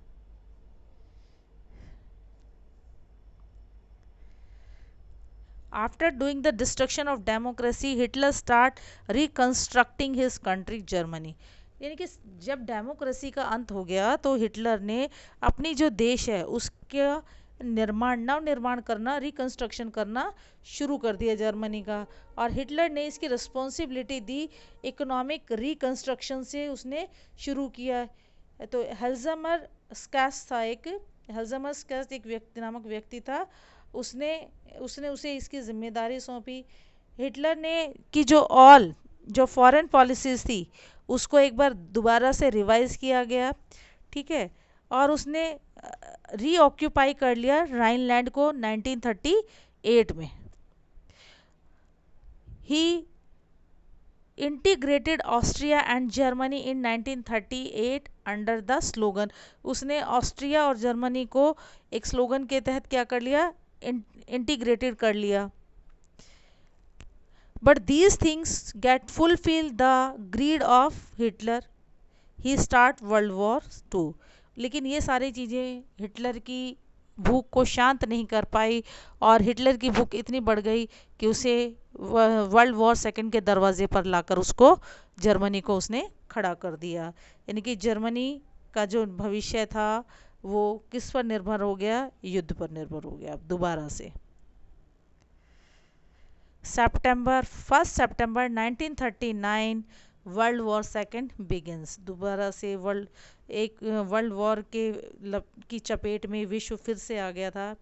after doing the destruction of democracy Hitler start reconstructing his country Germany. यानी कि जब डेमोक्रेसी का अंत हो गया तो हिटलर ने अपनी जो देश है उसका निर्माण, नव निर्माण करना, रिकंस्ट्रक्शन करना शुरू कर दिया जर्मनी का। और हिटलर ने इसकी रिस्पॉन्सिबिलिटी दी इकोनॉमिक रिकंस्ट्रक्शन से, उसने शुरू किया। तो हेल्जमर स्कैस था एक, हेल्जमर स्कैस एक व्यक्ति नामक व्यक्ति था, उसने उसने उसे इसकी जिम्मेदारी सौंपी। हिटलर ने की जो फॉरेन पॉलिसीज थी उसको एक बार दोबारा से रिवाइज किया गया, ठीक है, और उसने रीऑक्यूपाई कर लिया राइनलैंड को 1938 में। He integrated Austria and Germany in 1938 under the slogan, उसने ऑस्ट्रिया और जर्मनी को एक स्लोगन के तहत क्या कर लिया, इंटीग्रेटेड कर लिया। But these things get fulfil the greed of Hitler, he start world war two. लेकिन ये सारी चीज़ें हिटलर की भूख को शांत नहीं कर पाई, और हिटलर की भूख इतनी बढ़ गई कि उसे वर्ल्ड वॉर सेकंड के दरवाजे पर लाकर उसको जर्मनी को उसने खड़ा कर दिया। यानी कि जर्मनी का जो भविष्य था वो किस पर निर्भर हो गया, युद्ध पर निर्भर हो गया दोबारा से। फर्स्ट सितंबर 1939 वर्ल्ड वॉर सेकेंड बिगिंस, दोबारा से वर्ल्ड वॉर की चपेट में विश्व फिर से आ गया था।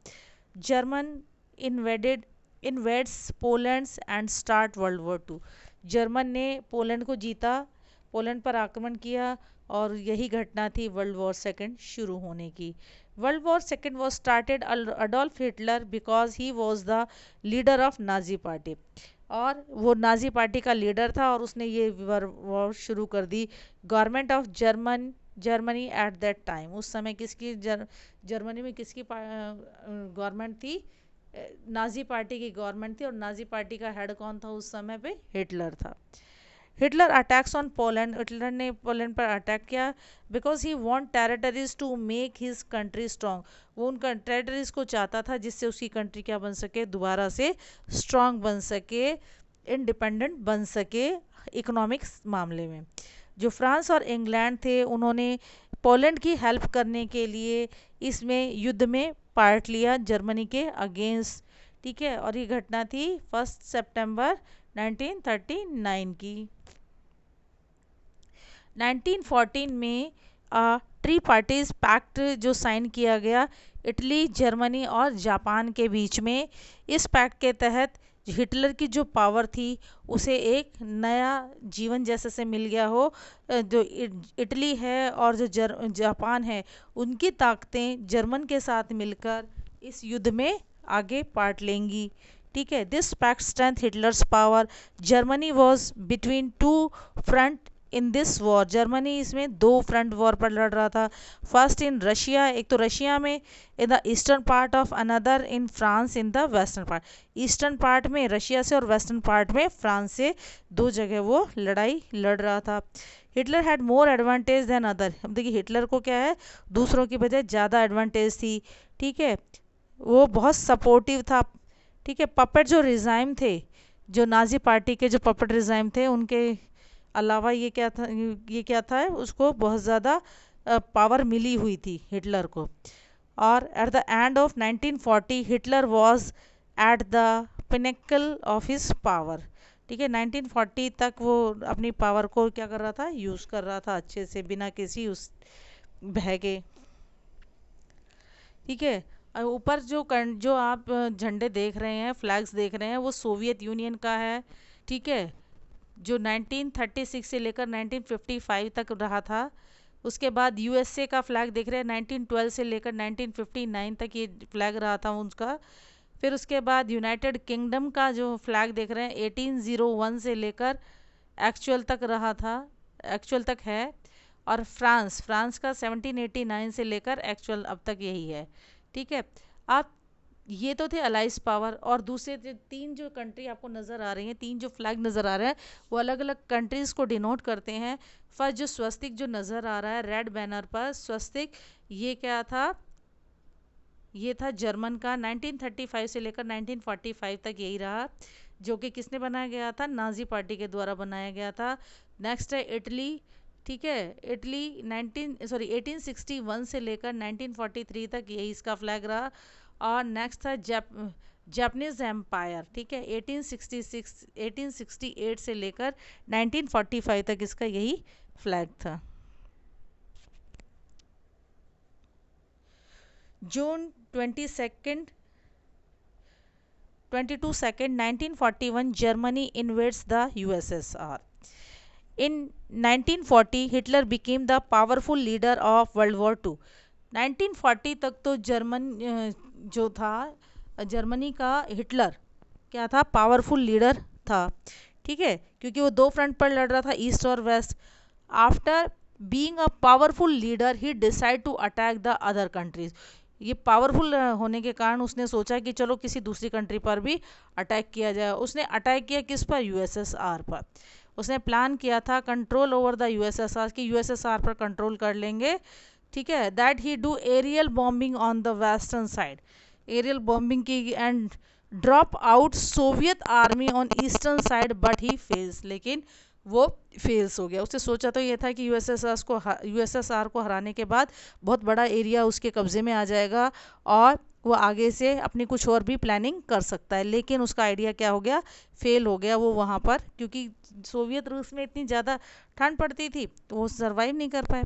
German invaded invades Poland and start world war two, German ने पोलैंड को जीता, पोलैंड पर आक्रमण किया, और यही घटना थी वर्ल्ड वॉर सेकेंड शुरू होने की। World war second was started Adolf Hitler because he was the leader of Nazi party, और वो नाजी पार्टी का लीडर था और उसने ये वॉर शुरू कर दी। Government of Germany at that time, उस समय किसकी जर्मनी में किसकी गवर्नमेंट थी, नाजी पार्टी की गवर्नमेंट थी, और नाजी पार्टी का हेड कौन था उस समय पे, हिटलर था। Hitler attacks on Poland, Hitler ने पोलैंड पर अटैक किया because he want territories to make his country strong, वो उन टेरिटरीज को चाहता था जिससे उसकी कंट्री क्या बन सके, दोबारा से स्ट्रांग बन सके, इंडिपेंडेंट बन सके इकोनॉमिक्स मामले में। जो फ्रांस और इंग्लैंड थे उन्होंने पोलैंड की हेल्प करने के लिए इसमें युद्ध में पार्ट लिया जर्मनी के अगेंस्ट, ठीक है, और ये घटना थी 1 सितंबर 1939 की। 1914 में ट्री पार्टीज पैक्ट जो साइन किया गया इटली, जर्मनी और जापान के बीच में, इस पैक्ट के तहत हिटलर की जो पावर थी उसे एक नया जीवन जैसे से मिल गया हो। जो इटली है और जो जापान है उनकी ताकतें जर्मन के साथ मिलकर इस युद्ध में आगे पार्ट लेंगी, ठीक है। This pact strength Hitler's power, Germany was between two front in this war, Germany इसमें दो फ्रंट वॉर पर लड़ रहा था। फर्स्ट इन रशिया, एक तो रशिया में, in the eastern part of, another in France in the western part, eastern part में रशिया से और वेस्टर्न पार्ट में फ्रांस से, दो जगह वो लड़ाई लड़ रहा था। Hitler had more advantage than other, अब देखिए हिटलर को क्या है, दूसरों की बजाय ज़्यादा एडवांटेज थी, ठीक है, वो बहुत सपोर्टिव था, ठीक है। पपेट जो रिजाइम थे, जो नाजी पार्टी के जो पपेट रिजाइम थे, उनके अलावा ये क्या था उसको बहुत ज़्यादा पावर मिली हुई थी हिटलर को। और at the end of 1940 Hitler was at the pinnacle of his power, ठीक है, 1940 तक वो अपनी पावर को क्या कर रहा था, यूज़ कर रहा था अच्छे से, बिना किसी उस भय के, ठीक है। ऊपर जो आप झंडे देख रहे हैं, फ्लैग्स देख रहे हैं, वो सोवियत यूनियन का है, ठीक है, जो 1936 से लेकर 1955 तक रहा था। उसके बाद यूएसए का फ्लैग देख रहे हैं, 1912 से लेकर 1959 तक ये फ्लैग रहा था उनका। फिर उसके बाद यूनाइटेड किंगडम का जो फ्लैग देख रहे हैं 1801 से लेकर एक्चुअल तक रहा था, एक्चुअल तक है। और फ्रांस का 1789 से लेकर एक्चुअल अब तक यही है, ठीक है। आप ये तो थे अलाइज पावर, और दूसरे तीन जो कंट्री आपको नज़र आ रही हैं, तीन जो फ्लैग नज़र आ रहे हैं वो अलग अलग कंट्रीज़ को डिनोट करते हैं। फर्स्ट जो स्वस्तिक जो नज़र आ रहा है रेड बैनर पर स्वस्तिक, ये क्या था, ये था जर्मन का, 1935 से लेकर 1945 तक यही रहा, जो कि किसने बनाया गया था, नाजी पार्टी के द्वारा बनाया गया था। नेक्स्ट है इटली, ठीक है, इटली 1861 से लेकर 1943 तक यही इसका फ्लैग रहा। और नेक्स्ट था जापानीज एम्पायर, ठीक है, 1868 से लेकर 1945 तक इसका यही फ्लैग था। जून 22 22 second 1941 Germany invades the USSR. In 1940 Hitler became the powerful leader of World War II. 1940 तक तो जो था जर्मनी का हिटलर क्या था, पावरफुल लीडर था, ठीक है, क्योंकि वो दो फ्रंट पर लड़ रहा था, ईस्ट और west. After being a powerful leader he decide to attack the other countries. ये पावरफुल होने के कारण उसने सोचा कि चलो किसी दूसरी कंट्री पर भी अटैक किया जाए. उसने अटैक किया किस पर, यूएसएसआर पर. उसने प्लान किया था कंट्रोल ओवर द यूएसएसआर, कि यूएसएसआर पर कंट्रोल कर लेंगे, ठीक है. That he do aerial bombing on the western side, aerial bombing की, and drop out Soviet army on eastern side, but he fails, लेकिन वो फेल्स हो गया. उसने सोचा तो ये था कि यूएसएसआर को हराने के बाद बहुत बड़ा एरिया उसके कब्जे में आ जाएगा और वो आगे से अपनी कुछ और भी प्लानिंग कर सकता है, लेकिन उसका आइडिया क्या हो गया, फेल हो गया. वो वहाँ पर, क्योंकि सोवियत रूस में इतनी ज़्यादा ठंड पड़ती थी तो वो सर्वाइव नहीं कर पाए.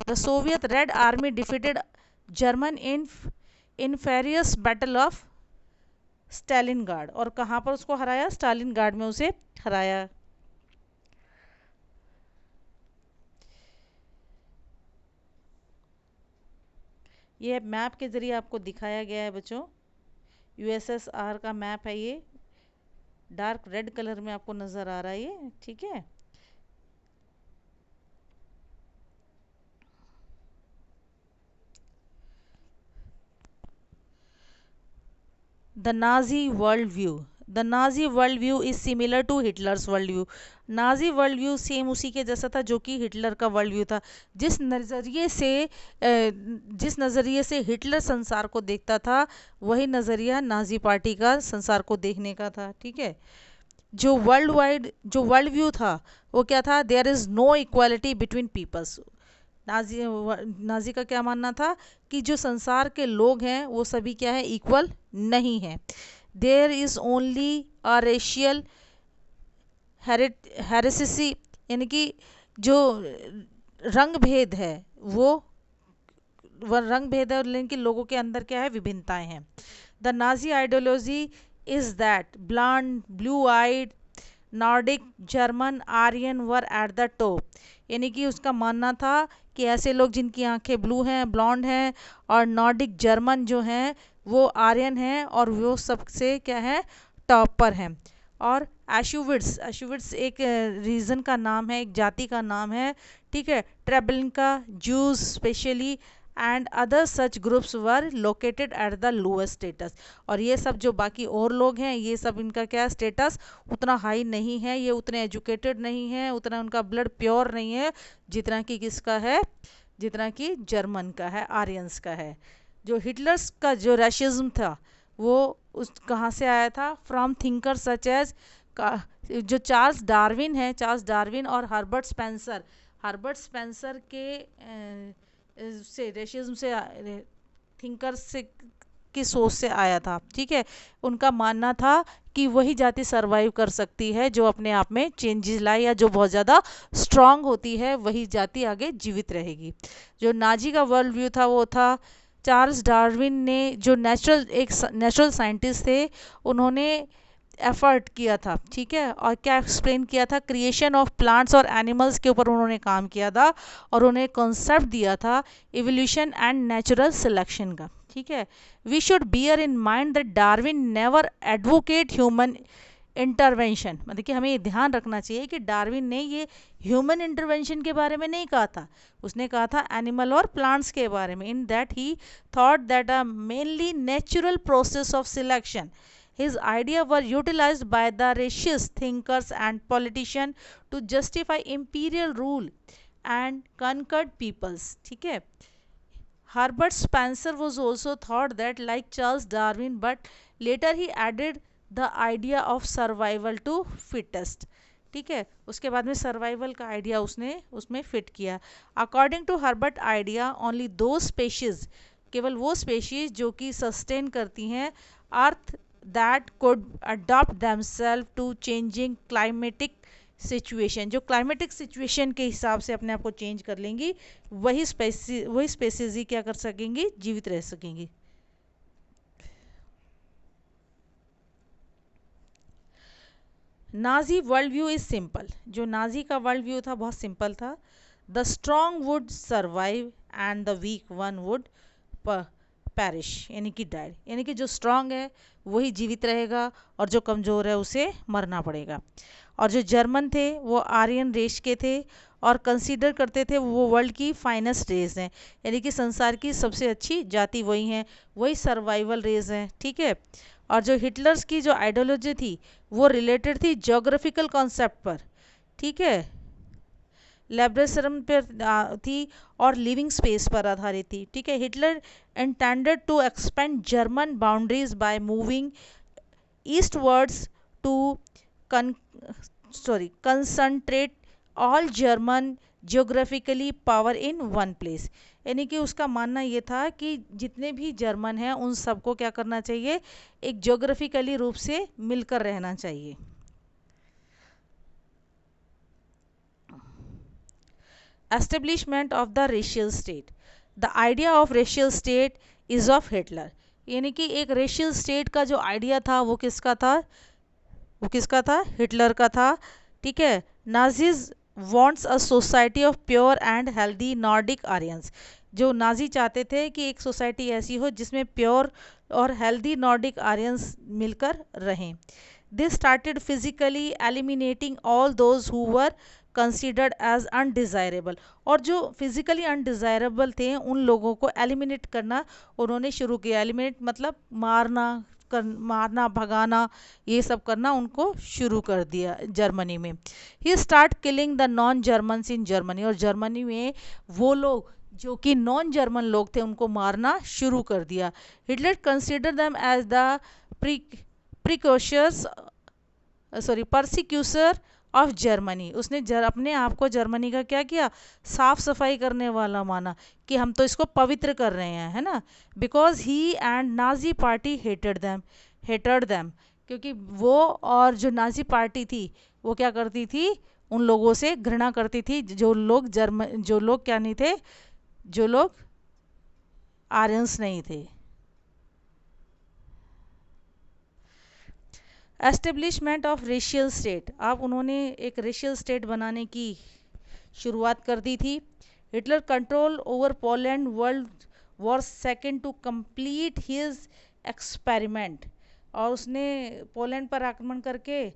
The Soviet red army defeated German in furious battle of Stalingrad. और कहाँ पर उसको हराया, स्टालिनग्राड में उसे हराया. ये मैप के ज़रिए आपको दिखाया गया है बच्चों, यूएसएसआर का मैप है ये, डार्क रेड कलर में आपको नज़र आ रहा है ये, ठीक है. The Nazi world view. The Nazi world view is similar to Hitler's world view. Nazi world view same उसी के जैसा था जो कि हिटलर का वर्ल्ड व्यू था. जिस नज़रिए से हिटलर संसार को देखता था वही नज़रिया नाजी पार्टी का संसार को देखने का था, ठीक है. जो वर्ल्ड व्यू था वो क्या था, there is no equality between peoples. Nazi का क्या मानना था कि जो संसार के लोग हैं वो सभी क्या है, इक्वल नहीं है. There is only a racial heresies, यानी कि जो रंग भेद है वो रंग भेद है, लेकिन लोगों के अंदर क्या है, विभिन्नताएं हैं. The Nazi ideology is that blond, blue eyed, Nordic, German, Aryan were at the top. यानी कि उसका मानना था कि ऐसे लोग जिनकी आंखें ब्लू हैं, ब्लॉन्ड हैं, और नॉर्डिक जर्मन जो हैं वो आर्यन हैं, और वो सबसे क्या है, टॉप पर हैं. और एशुविट्स एक रीजन का नाम है, एक जाति का नाम है, ठीक है. Treblinka, Jews specially and other such groups were located at the lowest status. और ये सब जो बाकी और लोग हैं ये सब, इनका क्या स्टेटस उतना हाई नहीं है, ये उतने एजुकेटेड नहीं है, उतना उनका ब्लड प्योर नहीं है जितना कि किसका है, जितना कि जर्मन का है, आर्यंस का है. जो हिटलर्स का जो रशिज्म था वो उस कहाँ से आया था, फ्रॉम थिंकर सच एज जो चार्ल्स डार्विन है, चार्ल्स डार्विन और हर्बर्ट स्पेंसर से रेशिज्म से, थिंकर से की सोच से आया था, ठीक है. उनका मानना था कि वही जाति सरवाइव कर सकती है जो अपने आप में चेंजेस लाए, या जो बहुत ज़्यादा स्ट्रांग होती है वही जाति आगे जीवित रहेगी. जो नाजी का वर्ल्ड व्यू था वो था, चार्ल्स डार्विन ने जो नेचुरल साइंटिस्ट थे उन्होंने एफर्ट किया था, ठीक है. और क्या एक्सप्लेन किया था, क्रिएशन ऑफ प्लांट्स और एनिमल्स के ऊपर उन्होंने काम किया था, और उन्हें कॉन्सेप्ट दिया था इवोल्यूशन एंड नेचुरल सिलेक्शन का, ठीक है. We should bear in mind that Darwin never advocate human intervention. मतलब कि हमें ये ध्यान रखना चाहिए कि डार्विन ने ये ह्यूमन इंटरवेंशन के बारे में नहीं कहा था, उसने कहा था एनिमल और प्लांट्स के बारे में. In that he thought that a mainly natural process of selection. His ideas were utilized by the racist thinkers and politicians to justify imperial rule and conquered peoples, ठीक है. Herbert Spencer was also thought that like Charles Darwin, but later he added the idea of survival to fittest, ठीक है. उसके बाद में survival का idea उसने उसमें फिट किया. According to Herbert idea only दो स्पेशीज, केवल वो स्पेशीज जो कि सस्टेन करती हैं अर्थ, that could adapt themselves to changing climatic situation, जो climatic situation के हिसाब से अपने आप को चेंज कर लेंगी, वही स्पेसीज ही क्या कर सकेंगी, जीवित रह सकेंगी. Nazi world view is simple, जो नाजी का वर्ल्ड व्यू था बहुत सिंपल था। The strong would survive and the weak one would perish, यानी कि डाइड, यानी कि जो स्ट्रांग है वही जीवित रहेगा और जो कमज़ोर है उसे मरना पड़ेगा। और जो जर्मन थे वो आर्यन रेस के थे और कंसीडर करते थे वो वर्ल्ड की फाइनेस्ट रेस हैं, यानी कि संसार की सबसे अच्छी जाति वही हैं, वही सर्वाइवल रेस हैं, ठीक है। और जो हिटलर्स की जो आइडियोलॉजी थी वो रिलेटेड थी जोग्राफिकल कॉन्सेप्ट पर, ठीक है, लेब्रेसरम पर थी और लिविंग स्पेस पर आधारित थी, ठीक है। Hitler intended to expand German boundaries by moving eastwards to concentrate all German geographically power in one place, यानी कि उसका मानना ये था कि जितने भी जर्मन हैं उन सबको क्या करना चाहिए, एक जियोग्राफिकली रूप से मिलकर रहना चाहिए। Establishment of the racial state, the idea of racial state is of Hitler, यानी कि एक रेशियल स्टेट का जो आइडिया था वो किसका था, हिटलर का था, ठीक है। Nazis wants a society of pure and healthy Nordic Aryans, जो नाजी चाहते थे कि एक सोसाइटी ऐसी हो जिसमें प्योर और हेल्दी नॉर्डिक आर्यंस मिलकर रहें। They started physically eliminating all those who were considered as undesirable, और जो फिजिकली अनडिज़ायरेबल थे उन लोगों को एलिमिनेट करना उन्होंने शुरू किया। एलिमिनेट मतलब मारना भगाना ये सब करना उनको शुरू कर दिया जर्मनी में। He start killing the non Germans in Germany, और जर्मनी में वो लोग जो कि नॉन जर्मन लोग थे उनको मारना शुरू कर दिया। Hitler consider them as the persecutor of Germany, उसने अपने आप को जर्मनी का क्या किया, साफ सफाई करने वाला माना कि हम तो इसको पवित्र कर रहे हैं, है ना। Because he and Nazi party hated them, क्योंकि वो और जो नाजी पार्टी थी वो क्या करती थी, उन लोगों से घृणा करती थी जो लोग क्या नहीं थे, जो लोग आर्यंस नहीं थे। एस्टेब्लिशमेंट ऑफ रेशियल स्टेट, अब उन्होंने एक रेशियल स्टेट बनाने की शुरुआत कर दी थी। Hitler control over Poland world war second to complete his experiment, और उसने पोलैंड पर आक्रमण करके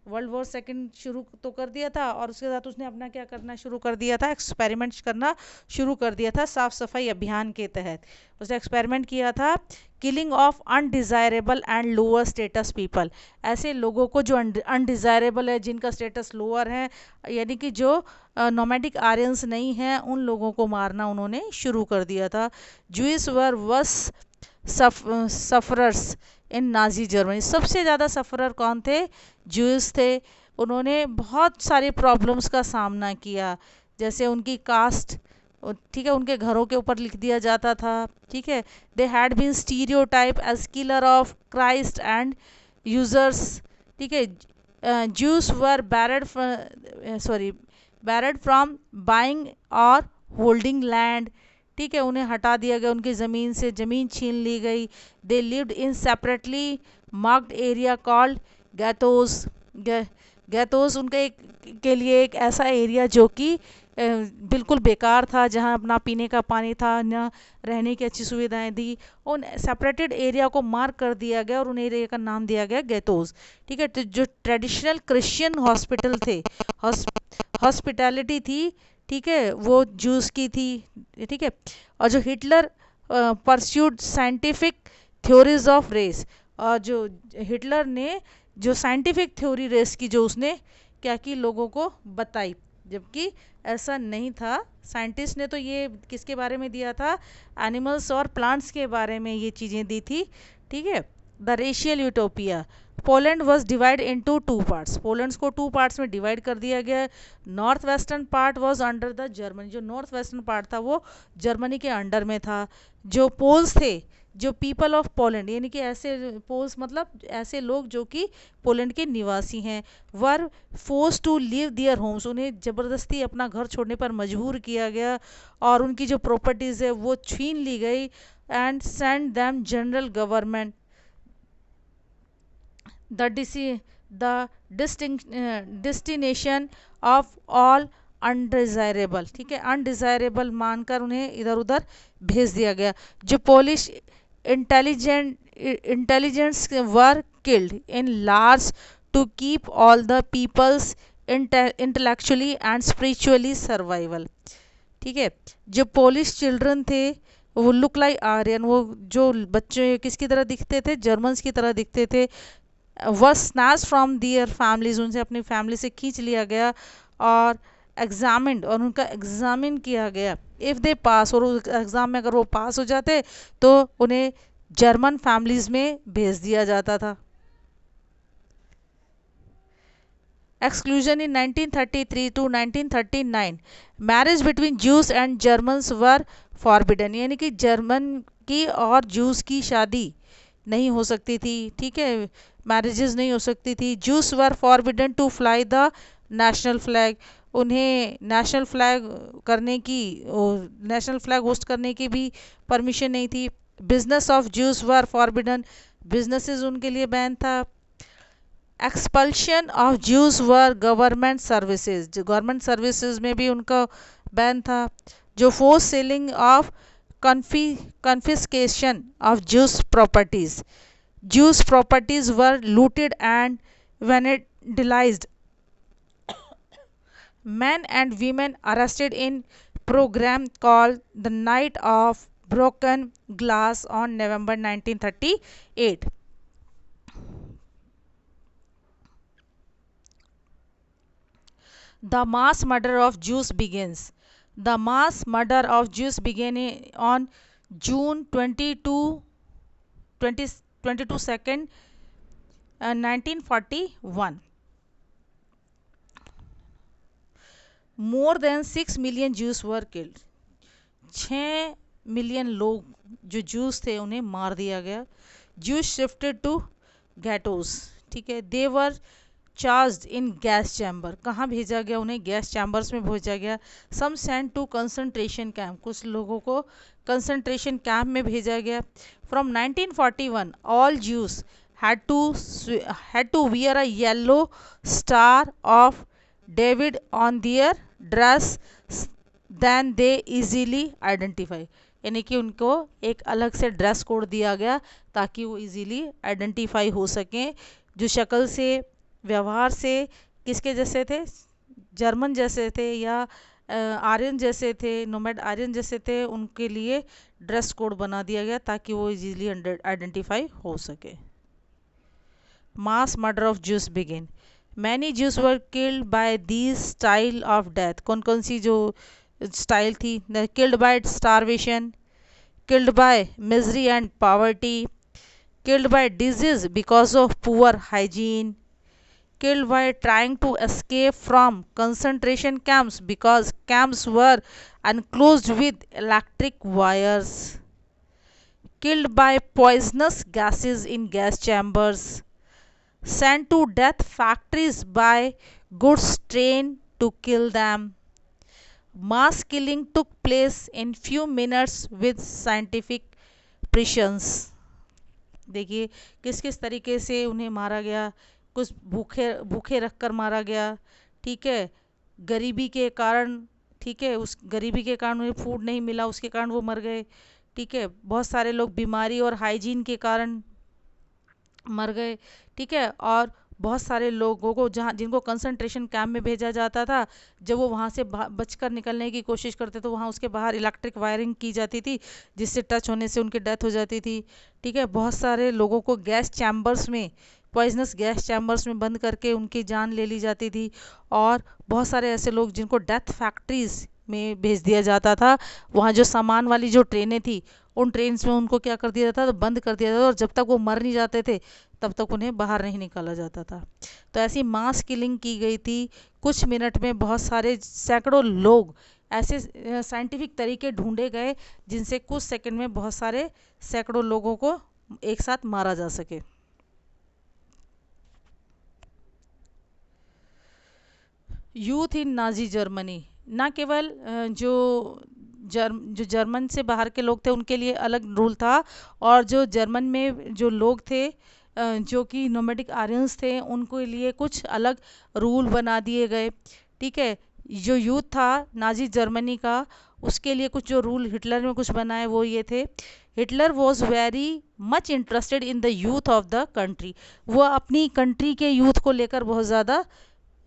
वर्ल्ड वॉर सेकेंड शुरू तो कर दिया था, और उसके साथ उसने अपना क्या करना शुरू कर दिया था, एक्सपेरिमेंट करना शुरू कर दिया था। साफ सफाई अभियान के तहत उसने एक्सपेरिमेंट किया था, killing of undesirable and lower status people, ऐसे लोगों को जो अनडिज़ायरेबल है, जिनका स्टेटस लोअर है, यानी कि जो नोमैडिक आर्यंस नहीं हैं, उन लोगों को मारना उन्होंने शुरू कर दिया था। जूइस वर वस सफरर्स इन नाजी जर्मनी, सबसे ज़्यादा सफरर कौन थे, जूस थे। उन्होंने बहुत सारी प्रॉब्लम्स का सामना किया, जैसे उनकी कास्ट, ठीक है, उनके घरों के ऊपर लिख दिया जाता था, ठीक है। They had been stereotype as killer of Christ and users, ठीक है। Jews were barred from buying और होल्डिंग लैंड, ठीक है, उन्हें हटा दिया गया, उनकी ज़मीन से ज़मीन छीन ली गई। They lived in separately marked area called ghettos, ghettos उनका एक के लिए एक ऐसा एरिया जो कि बिल्कुल बेकार था, जहां अपना पीने का पानी था, न रहने की अच्छी सुविधाएं थी। उन सेपरेटेड एरिया को मार्क कर दिया गया और उन एरिया का नाम दिया गया गैथोस, ठीक है। तो जो ट्रेडिशनल क्रिश्चियन हॉस्पिटल थे, हॉस्पिटैलिटी थी, ठीक है, वो जूस की थी, ठीक है। और जो Hitler pursued scientific theories of race, और जो हिटलर ने जो साइंटिफिक थ्योरी रेस की जो उसने क्या की, लोगों को बताई, जबकि ऐसा नहीं था। साइंटिस्ट ने तो ये किसके बारे में दिया था, एनिमल्स और प्लांट्स के बारे में ये चीज़ें दी थी, ठीक है। The racial utopia, Poland was divide into two parts, Polands को टू पार्ट्स में डिवाइड कर दिया गया। North western part was under the Germany, जो नॉर्थ वेस्टर्न पार्ट था वो जर्मनी के अंडर में था। जो पोल्स थे, जो पीपल ऑफ पोलैंड, यानी कि ऐसे पोल्स मतलब ऐसे लोग जो कि पोलैंड के निवासी हैं, were force to leave their homes, उन्हें ज़बरदस्ती अपना घर छोड़ने पर मजबूर किया गया और उनकी जो प्रॉपर्टीज़ है वो छीन ली गई। And send them general government, the destination of all undesirable, ठीक है, अनडिजायरेबल मानकर उन्हें इधर उधर भेज दिया गया। जो Polish intelligence were killed in large to keep all the peoples intellectually and spiritually survival, ठीक है। जो पोलिश चिल्ड्रन थे वो लुक लाइक आर्यन, वो जो बच्चे किसकी तरह दिखते थे, जर्मन्स की तरह दिखते थे, was snatch from their families, उनसे अपनी फैमिली से खींच लिया गया और एग्जामिन्ड, और उनका एग्जामिन किया गया। इफ़ दे पास, और उस एग्ज़ाम में अगर वो पास हो जाते तो उन्हें जर्मन फैमिलीज़ में भेज दिया जाता था। Exclusion in 1933 to 1939, marriage between juice and Germans were forbidden, यानी कि जर्मन की और जूस की शादी नहीं हो सकती थी, ठीक है, मैरिजेस नहीं हो सकती थी। Jews were forbidden to fly the national flag, उन्हें नेशनल फ्लैग करने की, नेशनल फ्लैग होस्ट करने की भी परमिशन नहीं थी। Business of juice were forbidden, businesses उनके लिए बैन था। Expulsion of juice were government services, जो गवर्नमेंट सर्विसेज में भी उनका बैन था। जो force selling of confiscation of Jews properties. Jews properties were looted and vandalized. Men and women arrested in program called the Night of Broken Glass on November 1938. The mass murder of Jews begins. The mass murder of Jews began on June 22nd, 1941. More than 6 million Jews were killed. 6 million लोग जो juice थे उन्हें मार दिया गया। Jews shifted to ghettos, ठीक है। They were charged in gas chamber, कहाँ भेजा गया उन्हें, गैस चैम्बर्स में भेजा गया। सम सेंट टू कंसंट्रेशन कैंप, कुछ लोगों को कंसंट्रेशन कैंप में भेजा गया। From 1941 all juice had to wear a yellow star of David on their dress then they easily identify, यानी कि उनको एक अलग से ड्रेस कोड दिया गया ताकि वो इजीली आइडेंटिफाई हो सकें। जो शक्ल से, व्यवहार से किसके जैसे थे, जर्मन जैसे थे या आर्यन जैसे थे, नोमैड आर्यन जैसे थे, उनके लिए ड्रेस कोड बना दिया गया ताकि वो इजीली आइडेंटिफाई हो सके। Mass murder of juice begin, many juice were killed by these style of death, कौन कौन सी जो स्टाइल थी, killed by starvation, killed by misery and poverty, killed by disease because of poor hygiene, killed by trying to escape from concentration camps because camps were enclosed with electric wires, killed by poisonous gases in gas chambers, sent to death factories by goods trained to kill them. Mass killing took place in few minutes with scientific precision. देखिए किस किस तरीके से उन्हें मारा गया। कुछ भूखे भूखे रख कर मारा गया, ठीक है, गरीबी के कारण, ठीक है, उस गरीबी के कारण उन्हें फूड नहीं मिला, उसके कारण वो मर गए, ठीक है। बहुत सारे लोग बीमारी और हाइजीन के कारण मर गए, ठीक है। और बहुत सारे लोगों को जहाँ जिनको कंसंट्रेशन कैंप में भेजा जाता था, जब वो वहाँ से बचकर निकलने की कोशिश करते तो वहाँ उसके बाहर इलेक्ट्रिक वायरिंग की जाती थी जिससे टच होने से उनकी डेथ हो जाती थी, ठीक है। बहुत सारे लोगों को गैस चैम्बर्स में, पॉइजनस गैस चैम्बर्स में बंद करके उनकी जान ले ली जाती थी। और बहुत सारे ऐसे लोग जिनको डेथ फैक्ट्रीज में भेज दिया जाता था, वहाँ जो सामान वाली जो ट्रेनें थी उन ट्रेन्स में उनको क्या कर दिया जाता था, तो बंद कर दिया जाता था, और जब तक वो मर नहीं जाते थे तब तक उन्हें बाहर नहीं निकाला जाता था। तो ऐसी मास किलिंग की गई थी। कुछ मिनट में बहुत सारे सैकड़ों लोग, ऐसे साइंटिफिक तरीके ढूंढे गए जिनसे कुछ सेकंड में बहुत सारे सैकड़ों लोगों को एक साथ मारा जा सके। यूथ इन नाजी जर्मनी, ना केवल जो जर्मन से बाहर के लोग थे उनके लिए अलग रूल था, और जो जर्मन में जो लोग थे जो कि नोमैडिक आर्यंस थे उनके लिए कुछ अलग रूल बना दिए गए। ठीक है, जो यूथ था नाजी जर्मनी का, उसके लिए कुछ जो रूल हिटलर ने कुछ बनाए वो ये थे। Hitler was very much interested in the youth of the country. वो अपनी कंट्री के यूथ को लेकर बहुत ज़्यादा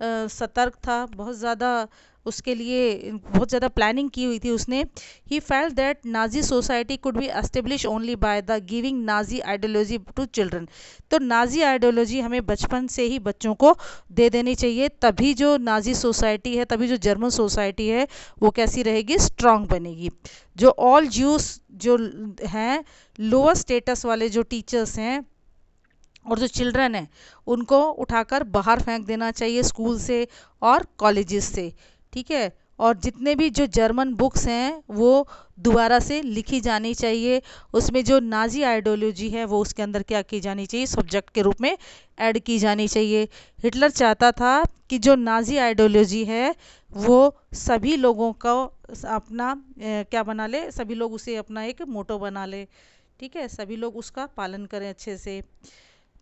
सतर्क था, बहुत ज़्यादा उसके लिए बहुत ज़्यादा प्लानिंग की हुई थी उसने। He felt that Nazi society could be establish only by the giving Nazi ideology to children. तो नाजी आइडियोलॉजी हमें बचपन से ही बच्चों को दे देनी चाहिए, तभी जो नाजी सोसाइटी है, तभी जो जर्मन सोसाइटी है वो कैसी रहेगी, स्ट्रांग बनेगी। जो ऑल ज्यूस जो हैं, लोअर स्टेटस वाले जो टीचर्स हैं और जो चिल्ड्रन है, उनको उठाकर बाहर फेंक देना चाहिए स्कूल से और कॉलेजेस से। ठीक है, और जितने भी जो जर्मन बुक्स हैं वो दोबारा से लिखी जानी चाहिए। उसमें जो नाजी आइडियोलॉजी है वो उसके अंदर क्या की जानी चाहिए, सब्जेक्ट के रूप में ऐड की जानी चाहिए। हिटलर चाहता था कि जो नाजी आइडियोलॉजी है वो सभी लोगों को अपना क्या बना ले, सभी लोग उसे अपना एक मोटो बना ले। ठीक है, सभी लोग उसका पालन करें अच्छे से।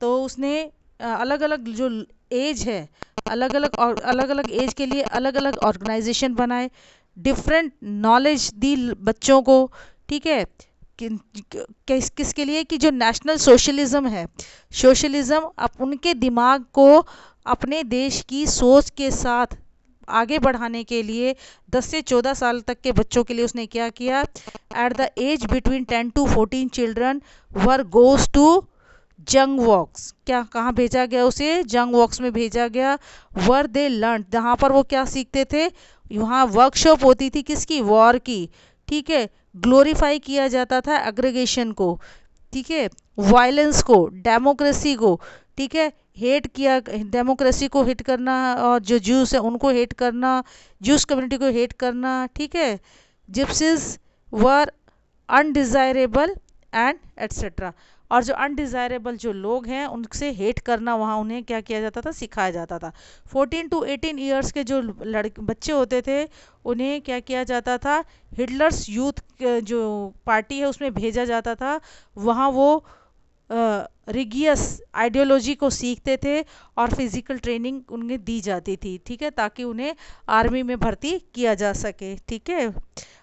तो उसने अलग अलग जो एज है, अलग अलग एज के लिए अलग अलग ऑर्गेनाइजेशन बनाए, डिफरेंट नॉलेज दी बच्चों को। ठीक है, किसके लिए कि जो नेशनल सोशलिज्म है, सोशलिज्म उनके दिमाग को अपने देश की सोच के साथ आगे बढ़ाने के लिए 10 से 14 साल तक के बच्चों के लिए उसने क्या किया, at the age between 10 to 14 children were goes to Jungvolk. क्या कहाँ भेजा गया उसे, जंग वॉक्स में भेजा गया। वर दे लर्न, जहाँ पर वो क्या सीखते थे, वहाँ वर्कशॉप होती थी किसकी, वॉर की। ठीक है, ग्लोरीफाई किया जाता था एग्रीगेशन को। ठीक है, वायलेंस को, डेमोक्रेसी को। ठीक है, हेट किया, डेमोक्रेसी को हिट करना, और जो ज्यूस है उनको हेट करना, ज्यूस कम्युनिटी को हेट करना। ठीक है, gypsies were undesirable and etcetera. और जो अनडिज़ायरेबल जो लोग हैं उनसे हेट करना वहाँ उन्हें क्या किया जाता था, सिखाया जाता था। 14 to 18 ईयर्स के जो बच्चे होते थे उन्हें क्या किया जाता था, हिटलर्स यूथ जो पार्टी है उसमें भेजा जाता था। वहाँ वो रिगियस आइडियोलॉजी को सीखते थे और फिज़िकल ट्रेनिंग उन्हें दी जाती थी। ठीक है, ताकि उन्हें आर्मी में भर्ती किया जा सके। ठीक है,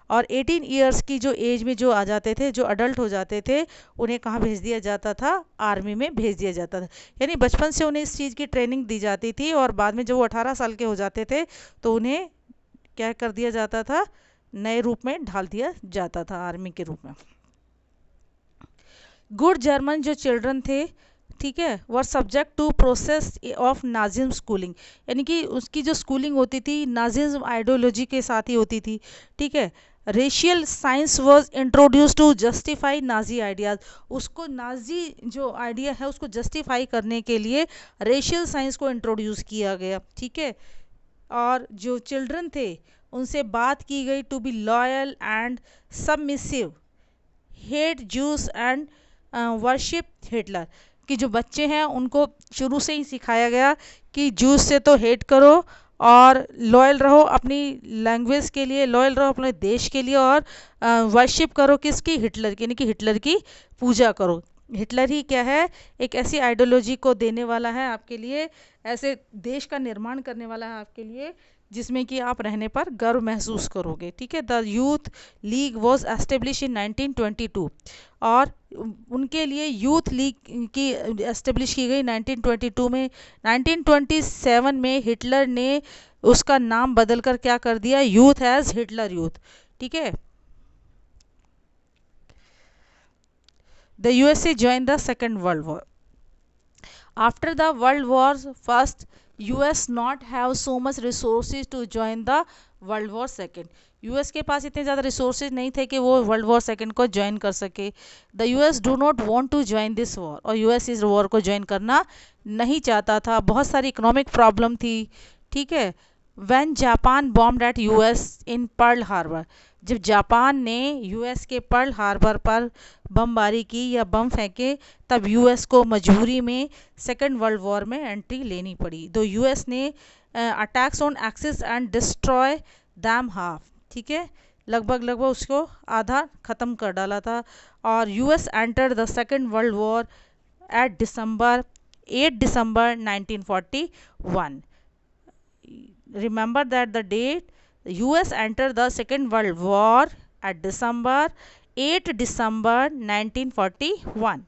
और 18 ईयर्स की जो एज में जो आ जाते थे, जो अडल्ट हो जाते थे, उन्हें कहाँ भेज दिया जाता था, आर्मी में भेज दिया जाता था। यानी बचपन से उन्हें इस चीज़ की ट्रेनिंग दी जाती थी, और बाद में जब वो 18 साल के हो जाते थे तो उन्हें क्या कर दिया जाता था, नए रूप में ढाल दिया जाता था आर्मी के रूप में। गुड जर्मन जो चिल्ड्रन थे, ठीक है, were subject to process of Nazism schooling. यानी कि उसकी जो स्कूलिंग होती थी नाजिज्म आइडियोलॉजी के साथ ही होती थी। ठीक है, racial science was introduce to justify Nazi ideas. उसको नाजी जो आइडिया है उसको जस्टिफाई करने के लिए रेशियल साइंस को इंट्रोड्यूस किया गया। ठीक है, और जो चिल्ड्रन थे उनसे बात की गई to be loyal and submissive, hate Jews and worship Hitler. कि जो बच्चे हैं उनको शुरू से ही सिखाया गया कि जूस से तो हेट करो और लॉयल रहो अपनी लैंग्वेज के लिए, लॉयल रहो अपने देश के लिए, और वर्शिप करो किसकी, हिटलर की, यानी कि हिटलर की पूजा करो। हिटलर ही क्या है, एक ऐसी आइडियोलॉजी को देने वाला है आपके लिए, ऐसे देश का निर्माण करने वाला है आपके लिए जिसमें कि आप रहने पर गर्व महसूस करोगे। ठीक है, the youth league was establish in 1922, और उनके लिए यूथ लीग की एस्टेब्लिश की गई 1922 में। 1927 में हिटलर ने उसका नाम बदलकर क्या कर दिया, यूथ एज हिटलर यूथ। ठीक है, the USA join the second world war. After the world war first, US not have so much resources to join the world war second. US के पास इतने ज़्यादा रिसोर्सेज नहीं थे कि वो वर्ल्ड वॉर सेकेंड को ज्वाइन कर सके। The US do not want to join this war, और यूएस इस वॉर को ज्वाइन करना नहीं चाहता था, बहुत सारी इकोनॉमिक प्रॉब्लम थी। ठीक है, when Japan bombed at US in Pearl Harbor, जब जापान ने यूएस के पर्ल हार्बर पर बमबारी की या बम फेंके, तब यूएस को मजबूरी में सेकेंड वर्ल्ड वॉर में एंट्री लेनी पड़ी। तो यूएस ने attacks on axis and destroy them half. ठीक है, लगभग उसको आधा ख़त्म कर डाला था। और US entered the second world war at December 8 December 1941. Remember that the date US entered the Second World War at 8 December 1941.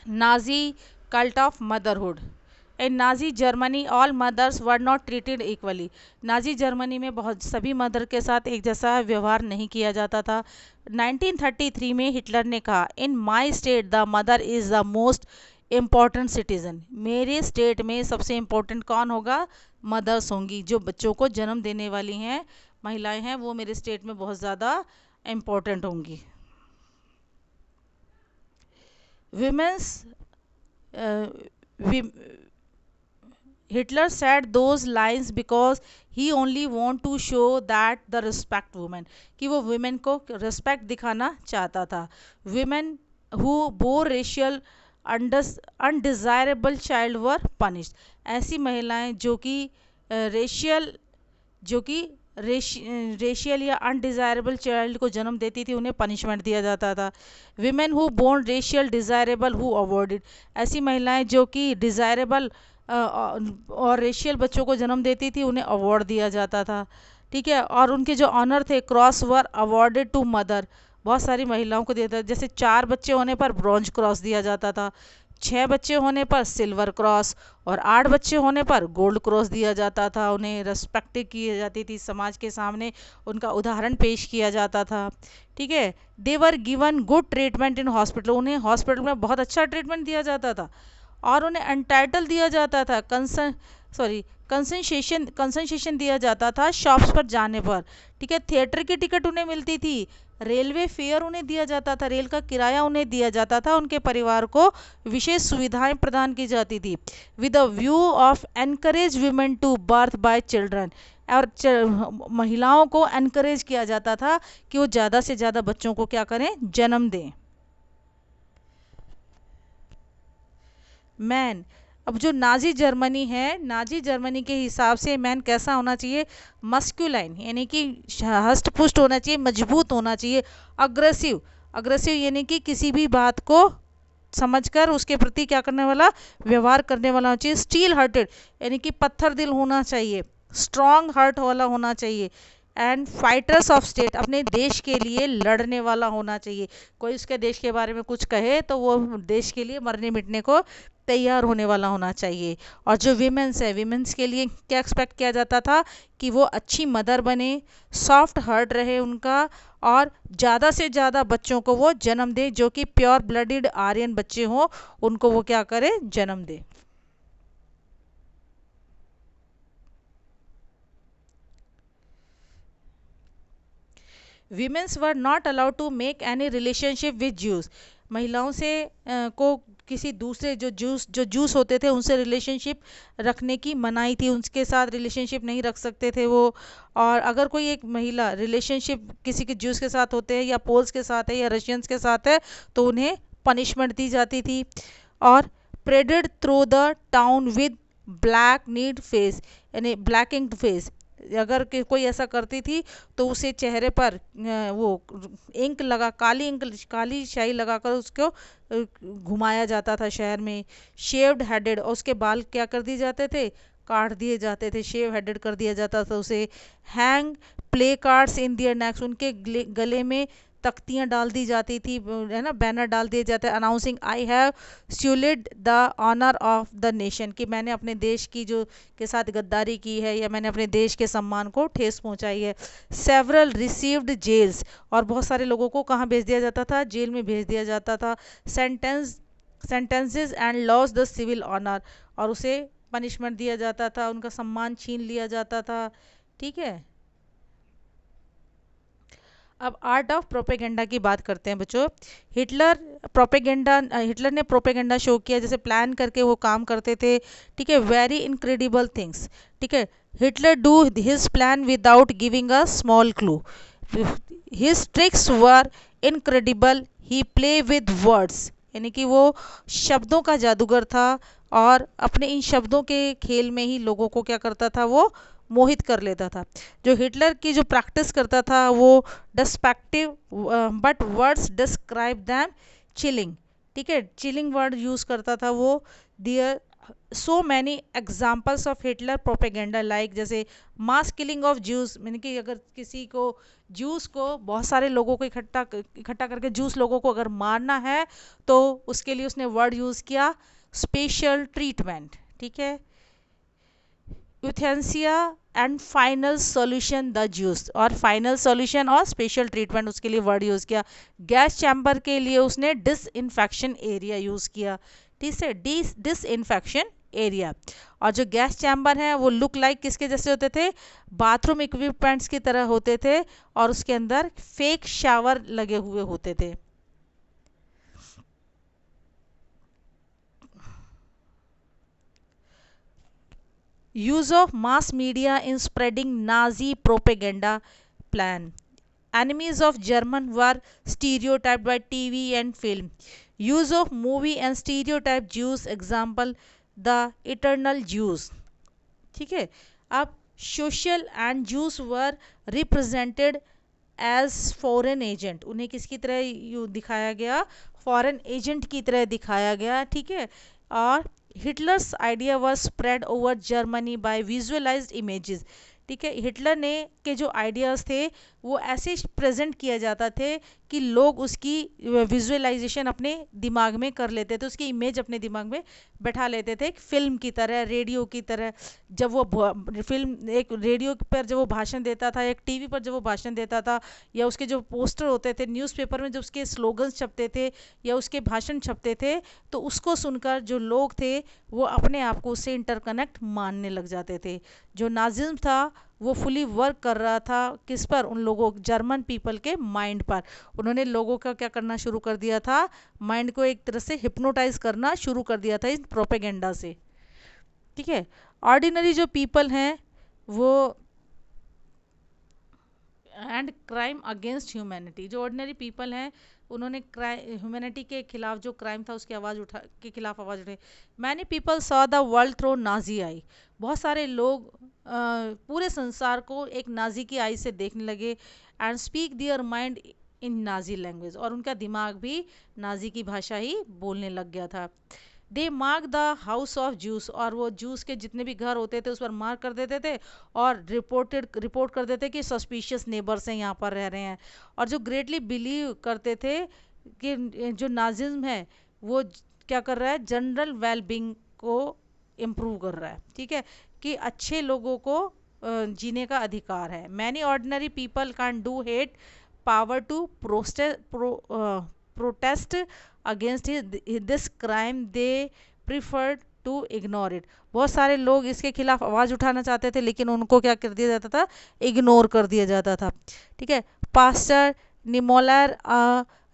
Nazi cult of motherhood. In Nazi Germany, all mothers were not treated equally. Nazi Germany में बहुत सभी mother के साथ एक जैसा व्यवहार नहीं किया जाता था. 1933 में हिटलर ने कहा, in my state the mother is the most important citizen. मेरे स्टेट में सबसे इम्पोर्टेंट कौन होगा? मदर्स होंगी. जो बच्चों को जन्म देने वाली हैं महिलाएं हैं, वो मेरे स्टेट में बहुत ज़्यादा इम्पोर्टेंट होंगी. Women's Hitler said those lines because he only want to show that the respect women, कि वो women को respect दिखाना चाहता था. Women who bore racial undesirable child were punished. ऐसी महिलाएं जो कि रेशियल या अनडिज़ायरेबल चाइल्ड को जन्म देती थी, उन्हें पनिशमेंट दिया जाता था. Women who born racial desirable who awarded. ऐसी महिलाएं जो कि डिज़ायरेबल और रेशियल बच्चों को जन्म देती थी, उन्हें अवार्ड दिया जाता था. ठीक है. और उनके जो ऑनर थे, cross were awarded to mother. बहुत सारी महिलाओं को दिया था. जैसे 4 बच्चे होने पर ब्रॉन्ज क्रॉस दिया जाता था, 6 बच्चे होने पर सिल्वर क्रॉस और 8 बच्चे होने पर गोल्ड क्रॉस दिया जाता था. उन्हें रेस्पेक्ट की जाती थी, समाज के सामने उनका उदाहरण पेश किया जाता था. ठीक है. They were given good treatment in hospital. उन्हें हॉस्पिटल में बहुत अच्छा ट्रीटमेंट दिया जाता था और उन्हें अनटाइटल दिया जाता था, कंसेशन दिया जाता था शॉप्स पर जाने पर. ठीक है. थिएटर की टिकट उन्हें मिलती थी, रेलवे फेयर उन्हें दिया जाता था, रेल का किराया उन्हें दिया जाता था. उनके परिवार को विशेष सुविधाएं प्रदान की जाती थी. With a view of encourage women to birth by children. और महिलाओं को एनकरेज किया जाता था कि वो ज़्यादा से ज़्यादा बच्चों को क्या करें? जन्म दें. मैन. अब जो नाजी जर्मनी है, नाजी जर्मनी के हिसाब से मैन कैसा होना चाहिए? मस्कुलाइन, यानी कि हष्ट पुष्ट होना चाहिए, मजबूत होना चाहिए. अग्रेसिव यानी कि किसी भी बात को समझकर उसके प्रति क्या करने वाला? व्यवहार करने वाला होना चाहिए. स्टील हार्टेड यानी कि पत्थर दिल होना चाहिए. स्ट्रॉन्ग हार्ट वाला होना चाहिए. एंड फाइटर्स ऑफ स्टेट, अपने देश के लिए लड़ने वाला होना चाहिए. कोई उसके देश के बारे में कुछ कहे तो वो देश के लिए मरने मिटने को तैयार होने वाला होना चाहिए. और जो वीमेंस है, वीमेंस के लिए क्या एक्सपेक्ट किया जाता था? कि वो अच्छी मदर बने, सॉफ्ट हार्ट रहे उनका, और ज़्यादा से ज़्यादा बच्चों को वो जन्म दे. जो कि प्योर ब्लडेड आर्यन बच्चे हों, उनको वो क्या करे? जन्म दे. Womens were not allowed to make any relationship with Jews. महिलाओं से को किसी दूसरे जो जूस होते थे उनसे रिलेशनशिप रखने की मनाही थी. उनके साथ रिलेशनशिप नहीं रख सकते थे वो. और अगर कोई एक महिला रिलेशनशिप किसी के जूस के साथ होते हैं, या पोल्स के साथ है, या रशियंस के साथ है, तो उन्हें पनिशमेंट दी जाती थी. और paraded through the town with black need face, यानी ब्लैकिंग फेस. अगर कोई ऐसा करती थी तो उसे चेहरे पर वो इंक लगा, काली स्याही लगाकर उसको घुमाया जाता था शहर में. शेव्ड हेडेड, और उसके बाल क्या कर दिए जाते थे? काट दिए जाते थे. शेव हेडेड कर दिया जाता था उसे. Hang placards in their necks, उनके गले में तख्तियाँ डाल दी जाती थी, है ना, बैनर डाल दिए जाते. Announcing I have soiled the honour of the nation, कि मैंने अपने देश की जो के साथ गद्दारी की है, या मैंने अपने देश के सम्मान को ठेस पहुंचाई है. सेवरल रिसीव्ड जेल्स, और बहुत सारे लोगों को कहाँ भेज दिया जाता था? जेल में भेज दिया जाता था. Sentences and loss the civil honour, और उसे पनिशमेंट दिया जाता था, उनका सम्मान छीन लिया जाता था. ठीक है. अब आर्ट ऑफ प्रोपेगेंडा की बात करते हैं बच्चों. हिटलर ने प्रोपेगेंडा शो किया, जैसे प्लान करके वो काम करते थे. ठीक है. Very incredible things. ठीक है. Hitler do his plan without giving a small clue. His tricks were incredible. He play with words, यानी कि वो शब्दों का जादूगर था, और अपने इन शब्दों के खेल में ही लोगों को क्या करता था? वो मोहित कर लेता था। जो हिटलर की जो प्रैक्टिस करता था वो deceptive but words describe them chilling, ठीक है, चिलिंग वर्ड यूज़ करता था वो। There so many examples of Hitler propaganda like जैसे मास किलिंग ऑफ ज्यूस, मैंने कि अगर किसी को जूस को बहुत सारे लोगों को इकट्ठा करके जूस लोगों को अगर मारना है तो उसके लिए उसने वर्ड यूज़ किया स्पेशल ट्रीटमेंट, ठीक है। Euthanasia and final solution the Jews, और फाइनल सॉल्यूशन और स्पेशल ट्रीटमेंट उसके लिए वर्ड यूज़ किया। गैस चैम्बर के लिए उसने डिसइंफेक्शन एरिया यूज़ किया, ठीक है, डिसइंफेक्शन एरिया। और जो गैस चैम्बर है वो लुक लाइक किसके जैसे होते थे, बाथरूम इक्विपमेंट्स की तरह होते थे, और उसके अंदर फेक शावर लगे हुए होते थे। Use of mass media in spreading Nazi propaganda plan. Enemies of German were stereotyped by TV and film. Use of movie and stereotype Jews, example the Eternal Jews. ठीक है, अब social and Jews were represented as foreign agent, उन्हें किसकी तरह दिखाया गया, foreign agent की तरह दिखाया गया, ठीक है। और Hitler's idea was spread over Germany by visualised images, ठीक है, हिटलर ने के जो आइडियाज़ थे वो ऐसे प्रेजेंट किया जाता थे कि लोग उसकी विजुअलाइजेशन अपने दिमाग में कर लेते थे, उसकी इमेज अपने दिमाग में बैठा लेते थे, एक फिल्म की तरह, रेडियो की तरह। जब वो फिल्म एक रेडियो पर जब वो भाषण देता था, एक टीवी पर जब वो भाषण देता था, या उसके जो पोस्टर होते थे न्यूज़पेपर में, जब उसके स्लोगन्स छपते थे या उसके भाषण छपते थे, तो उसको सुनकर जो लोग थे वो अपने आप को उससे इंटरकनेक्ट मानने लग जाते थे। जो नाजिज्म था वो फुली वर्क कर रहा था किस पर, उन लोगों जर्मन पीपल के माइंड पर। उन्होंने लोगों का क्या करना शुरू कर दिया था, माइंड को एक तरह से हिप्नोटाइज करना शुरू कर दिया था इस प्रोपेगेंडा से, ठीक है। ऑर्डिनरी जो पीपल हैं वो एंड क्राइम अगेंस्ट ह्यूमैनिटी, जो ऑर्डिनरी पीपल हैं उन्होंने ह्यूमैनिटी के खिलाफ जो क्राइम था उसकी खिलाफ आवाज़ उठाई। Many people saw the world through Nazi eye, बहुत सारे लोग पूरे संसार को एक नाजी की आई से देखने लगे। And speak their mind in Nazi language, और उनका दिमाग भी नाजी की भाषा ही बोलने लग गया था। They mark the house of Jews, और वो जूस के जितने भी घर होते थे उस पर मार्क कर देते थे और रिपोर्ट कर देते कि सस्पिशियस नेबर्स हैं यहाँ पर रह रहे हैं। और जो ग्रेटली बिलीव करते थे कि जो नाजिज्म है वो क्या कर रहा है, जनरल वेलबींग को इम्प्रूव कर रहा है, ठीक है, कि अच्छे लोगों को जीने का अधिकार है। Many ordinary people can do hate power to protest against this crime, they preferred to ignore it. बहुत सारे लोग इसके खिलाफ आवाज़ उठाना चाहते थे लेकिन उनको क्या कर दिया जाता था, इग्नोर कर दिया जाता था, ठीक है। पास्टर निमोलर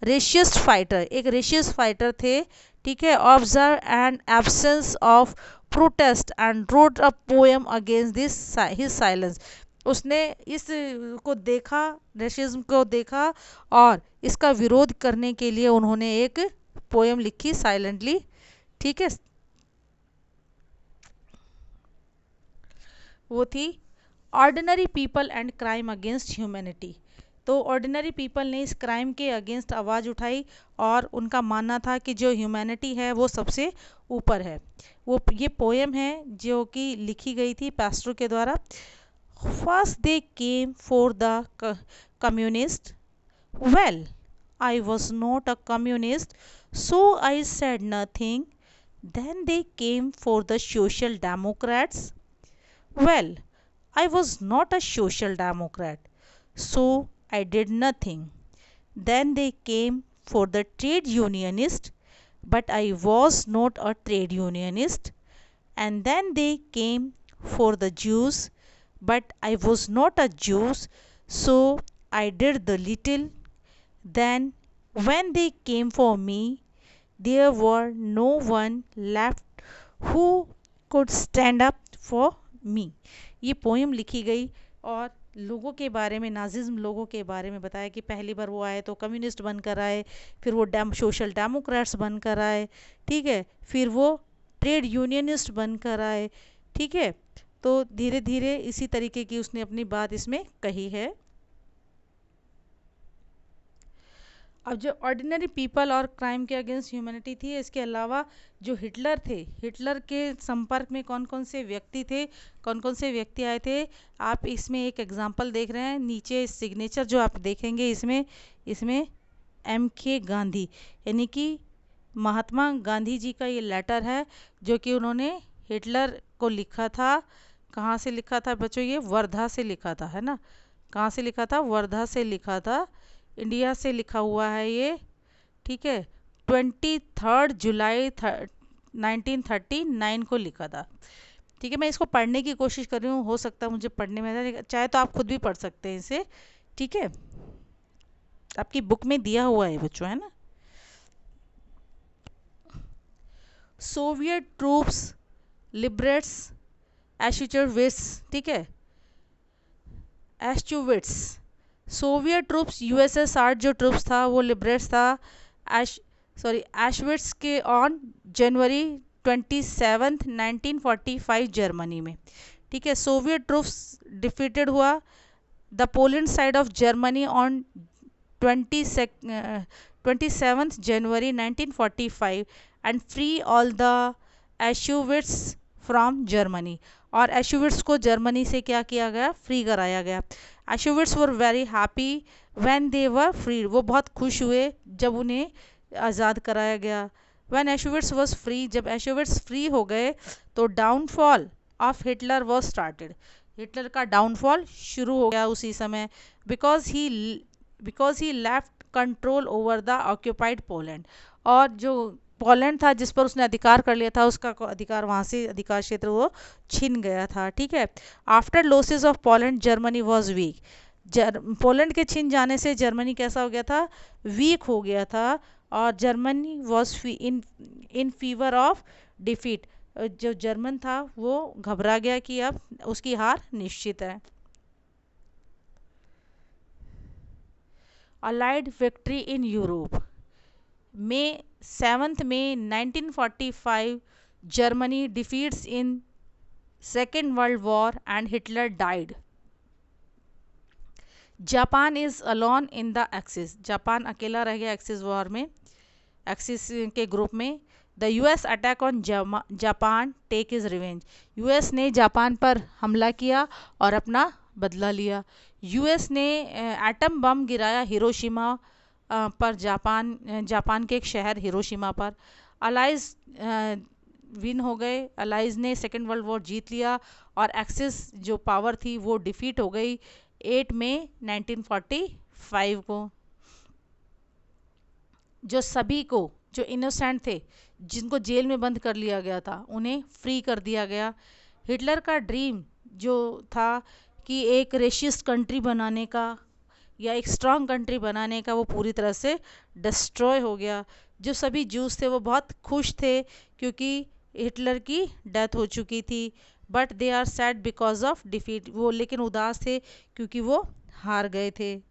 रेशियस्ट फाइटर, एक रेशियस फाइटर थे, ठीक है। Observe and absence of protest and wrote a poem against this his silence, उसने इस को देखा, रेशिज्म को देखा और इसका विरोध करने के लिए उन्होंने एक पोएम लिखी साइलेंटली, ठीक है। वो थी ordinary people and crime against humanity. तो ऑर्डिनरी पीपल ने इस क्राइम के अगेंस्ट आवाज़ उठाई और उनका मानना था कि जो ह्यूमैनिटी है वो सबसे ऊपर है। वो ये पोएम है जो कि लिखी गई थी पास्टर के द्वारा। First they came for the communist. Well, I was not a communist, so I said nothing. Then they came for the social democrats. Well, I was not a social democrat, so I did nothing. Then they came for the trade unionist, but I was not a trade unionist. And then they came for the Jews, but I was not a Jew, so I did the little. Then, when they came for me, there were no one left who could stand up for me. ये poem लिखी गई और लोगों के बारे में, Nazism लोगों के बारे में बताया कि पहली बार वो आए तो कम्युनिस्ट बनकर आए, फिर वो सोशल डेमोक्रेट्स बनकर आए, ठीक है, फिर वो ट्रेड यूनियनिस्ट बनकर आए, ठीक है, तो धीरे धीरे इसी तरीके की उसने अपनी बात इसमें कही है। अब जो ऑर्डिनरी पीपल और क्राइम के अगेंस्ट ह्यूमैनिटी थी, इसके अलावा जो हिटलर थे, हिटलर के संपर्क में कौन कौन से व्यक्ति थे, कौन कौन से व्यक्ति आए थे, आप इसमें एक एग्जांपल देख रहे हैं। नीचे सिग्नेचर जो आप देखेंगे इसमें इसमें MK गांधी, यानी कि महात्मा गांधी जी का ये लेटर है जो कि उन्होंने हिटलर को लिखा था। कहाँ से लिखा था बच्चों? ये वर्धा से लिखा था, है ना। कहाँ से लिखा था? वर्धा से लिखा था, इंडिया से लिखा हुआ है ये, ठीक है। 23 जुलाई 1939 को लिखा था, ठीक है। मैं इसको पढ़ने की कोशिश कर रही हूँ, हो सकता है मुझे पढ़ने में, चाहे तो आप खुद भी पढ़ सकते हैं इसे, ठीक है। आपकी बुक में दिया हुआ है बच्चों, है ना। सोवियत ट्रूप्स लिबरेट्स एशुचविट्स, ठीक है, एशुचविट्स। सोवियत ट्रूप्स USSR जो ट्रूप्स था वो लिबरेट्स था एशविट्स के ऑन जनवरी 27, 1945 जर्मनी में, ठीक है। सोवियत ट्रूप्स डिफीटेड हुआ the Poland side of Germany on 27 January 1945 and free all the Auschwitz from Germany, और एशुविट्स को जर्मनी से क्या किया गया? फ्री कराया गया। Auschwitz were very happy when they were free, वो बहुत खुश हुए जब उन्हें आज़ाद कराया गया। व्हेन एशुविट्स वाज फ्री, जब एशुविट्स फ्री हो गए तो downfall of Hitler was started, Hitler का डाउनफॉल शुरू हो गया उसी समय, because he left control over the occupied Poland, और जो पोलैंड था जिस पर उसने अधिकार कर लिया था, उसका अधिकार वहाँ से अधिकार क्षेत्र वो छीन गया था, ठीक है। After losses of Poland Germany was weak, Poland के छीन जाने से जर्मनी कैसा हो गया था? वीक हो गया था, और Germany was in fever of defeat, जो जर्मन था वो घबरा गया कि अब उसकी हार निश्चित है। Allied victory in Europe, May 7th May 1945 Germany defeats in Second World War and Hitler died. Japan is alone in the Axis, Japan अकेला रह गया एक्सिस वॉर में, एक्सिस के ग्रुप में। The US attack on Japan take is revenge, US ने Japan पर हमला किया और अपना बदला लिया। US ने एटम बम गिराया हिरोशिमा पर, जापान के एक शहर हिरोशिमा पर। अलाइज विन हो गए, अलाइज ने सेकेंड वर्ल्ड वॉर जीत लिया, और एक्सिस जो पावर थी वो डिफीट हो गई 8 मई 1945 को। जो सभी को, जो इनोसेंट थे, जिनको जेल में बंद कर लिया गया था, उन्हें फ्री कर दिया गया। हिटलर का ड्रीम जो था कि एक रेशिस्ट कंट्री बनाने का या एक स्ट्रांग कंट्री बनाने का, वो पूरी तरह से डिस्ट्रॉय हो गया। जो सभी जूस थे वो बहुत खुश थे क्योंकि हिटलर की डेथ हो चुकी थी, but they are sad because of defeat, वो लेकिन उदास थे क्योंकि वो हार गए थे।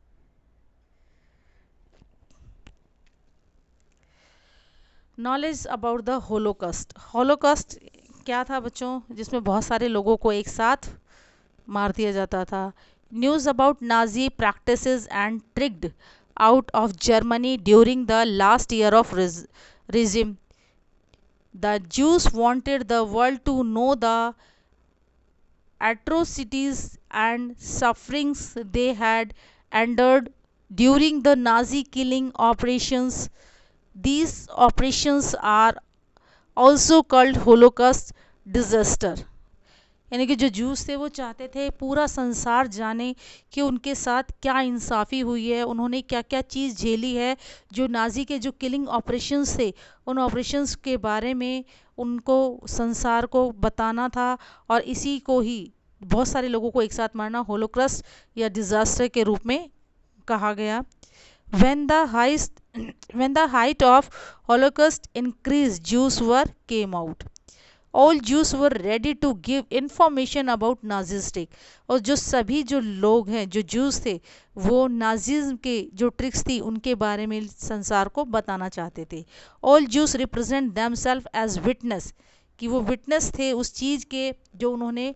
Knowledge about the holocaust, holocaust क्या था बच्चों? जिसमें बहुत सारे लोगों को एक साथ मार दिया जाता था। News about Nazi practices and tricked out of Germany during the last year of regime. The Jews wanted the world to know the atrocities and sufferings they had endured during the Nazi killing operations. These operations are also called Holocaust disaster. यानी कि जो juice थे वो चाहते थे पूरा संसार जाने कि उनके साथ क्या इंसाफ़ी हुई है, उन्होंने क्या क्या चीज़ झेली है। जो नाजी के जो किलिंग ऑपरेशंस थे, उन ऑपरेशंस के बारे में उनको संसार को बताना था, और इसी को ही बहुत सारे लोगों को एक साथ मारना होलोकॉस्ट या डिज़ास्टर के रूप में कहा गया। When the height of Holocaust increased, Jews were came out. All Jews were ready to give information about Nazistic. और जो सभी जो लोग हैं, जो जूस थे, वो नाजिज्म के जो ट्रिक्स थी उनके बारे में संसार को बताना चाहते थे। All Jews represent themselves as witness, कि वो विटनेस थे उस चीज़ के जो उन्होंने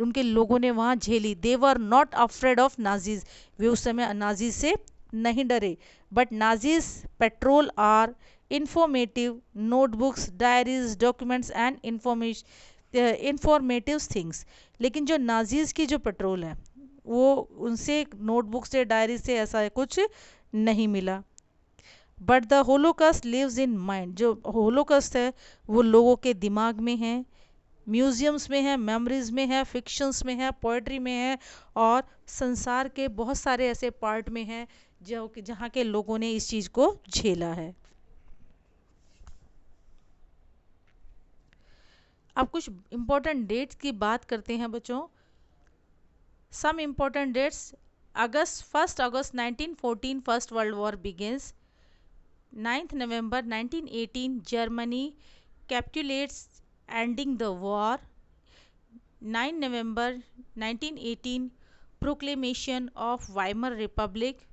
उनके लोगों ने वहाँ झेली। They were not afraid of Nazis, वे उस समय नाजी से नहीं डरे। But Nazis patrol are informative notebooks, diaries, documents and informative things. लेकिन जो नाजीज की जो पेट्रोल है वो उनसे नोटबुक से, डायरी से ऐसा कुछ नहीं मिला। But the holocaust lives in mind, जो होलोकॉस्ट है वो लोगों के दिमाग में है, म्यूजियम्स में है, मेमोरीज में है, फिक्शंस में है, पोएट्री में है, और संसार के बहुत सारे ऐसे पार्ट में है जो कि जहाँ के लोगों ने इस चीज़ को झेला है। अब कुछ इम्पोर्टेंट डेट्स की बात करते हैं बच्चों। Some important dates: first August 1914 first world war begins. 9th November 1918 Germany capitulates ending the war. 9 November 1918 Proclamation of Weimar Republic.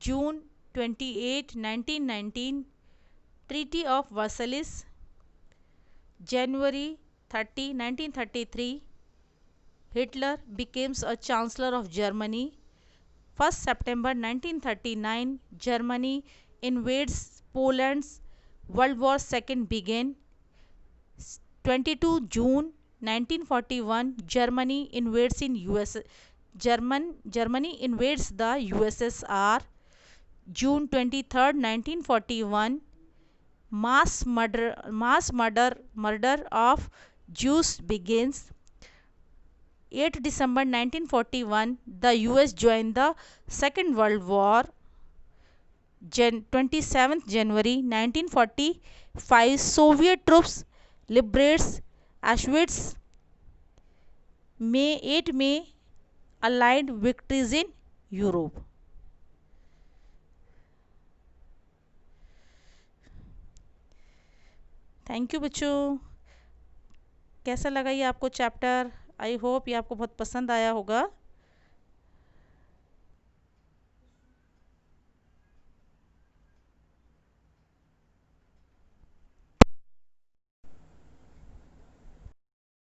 June 28, 1919 Treaty of Versailles. January 30, 1933 Hitler becomes a Chancellor of Germany. 1st September 1939 Germany invades Poland. World War II began. 22 June 1941 Germany invades in US. Germany invades the USSR. June 23rd 1941 murder of Jews begins. 8 December 1941 the US joined the Second World War. 27th January 1945 Soviet troops liberates Auschwitz. May 8 May Allied victories in Europe. Thank you बच्चों। कैसा लगा ये आपको chapter? I hope ये आपको बहुत पसंद आया होगा।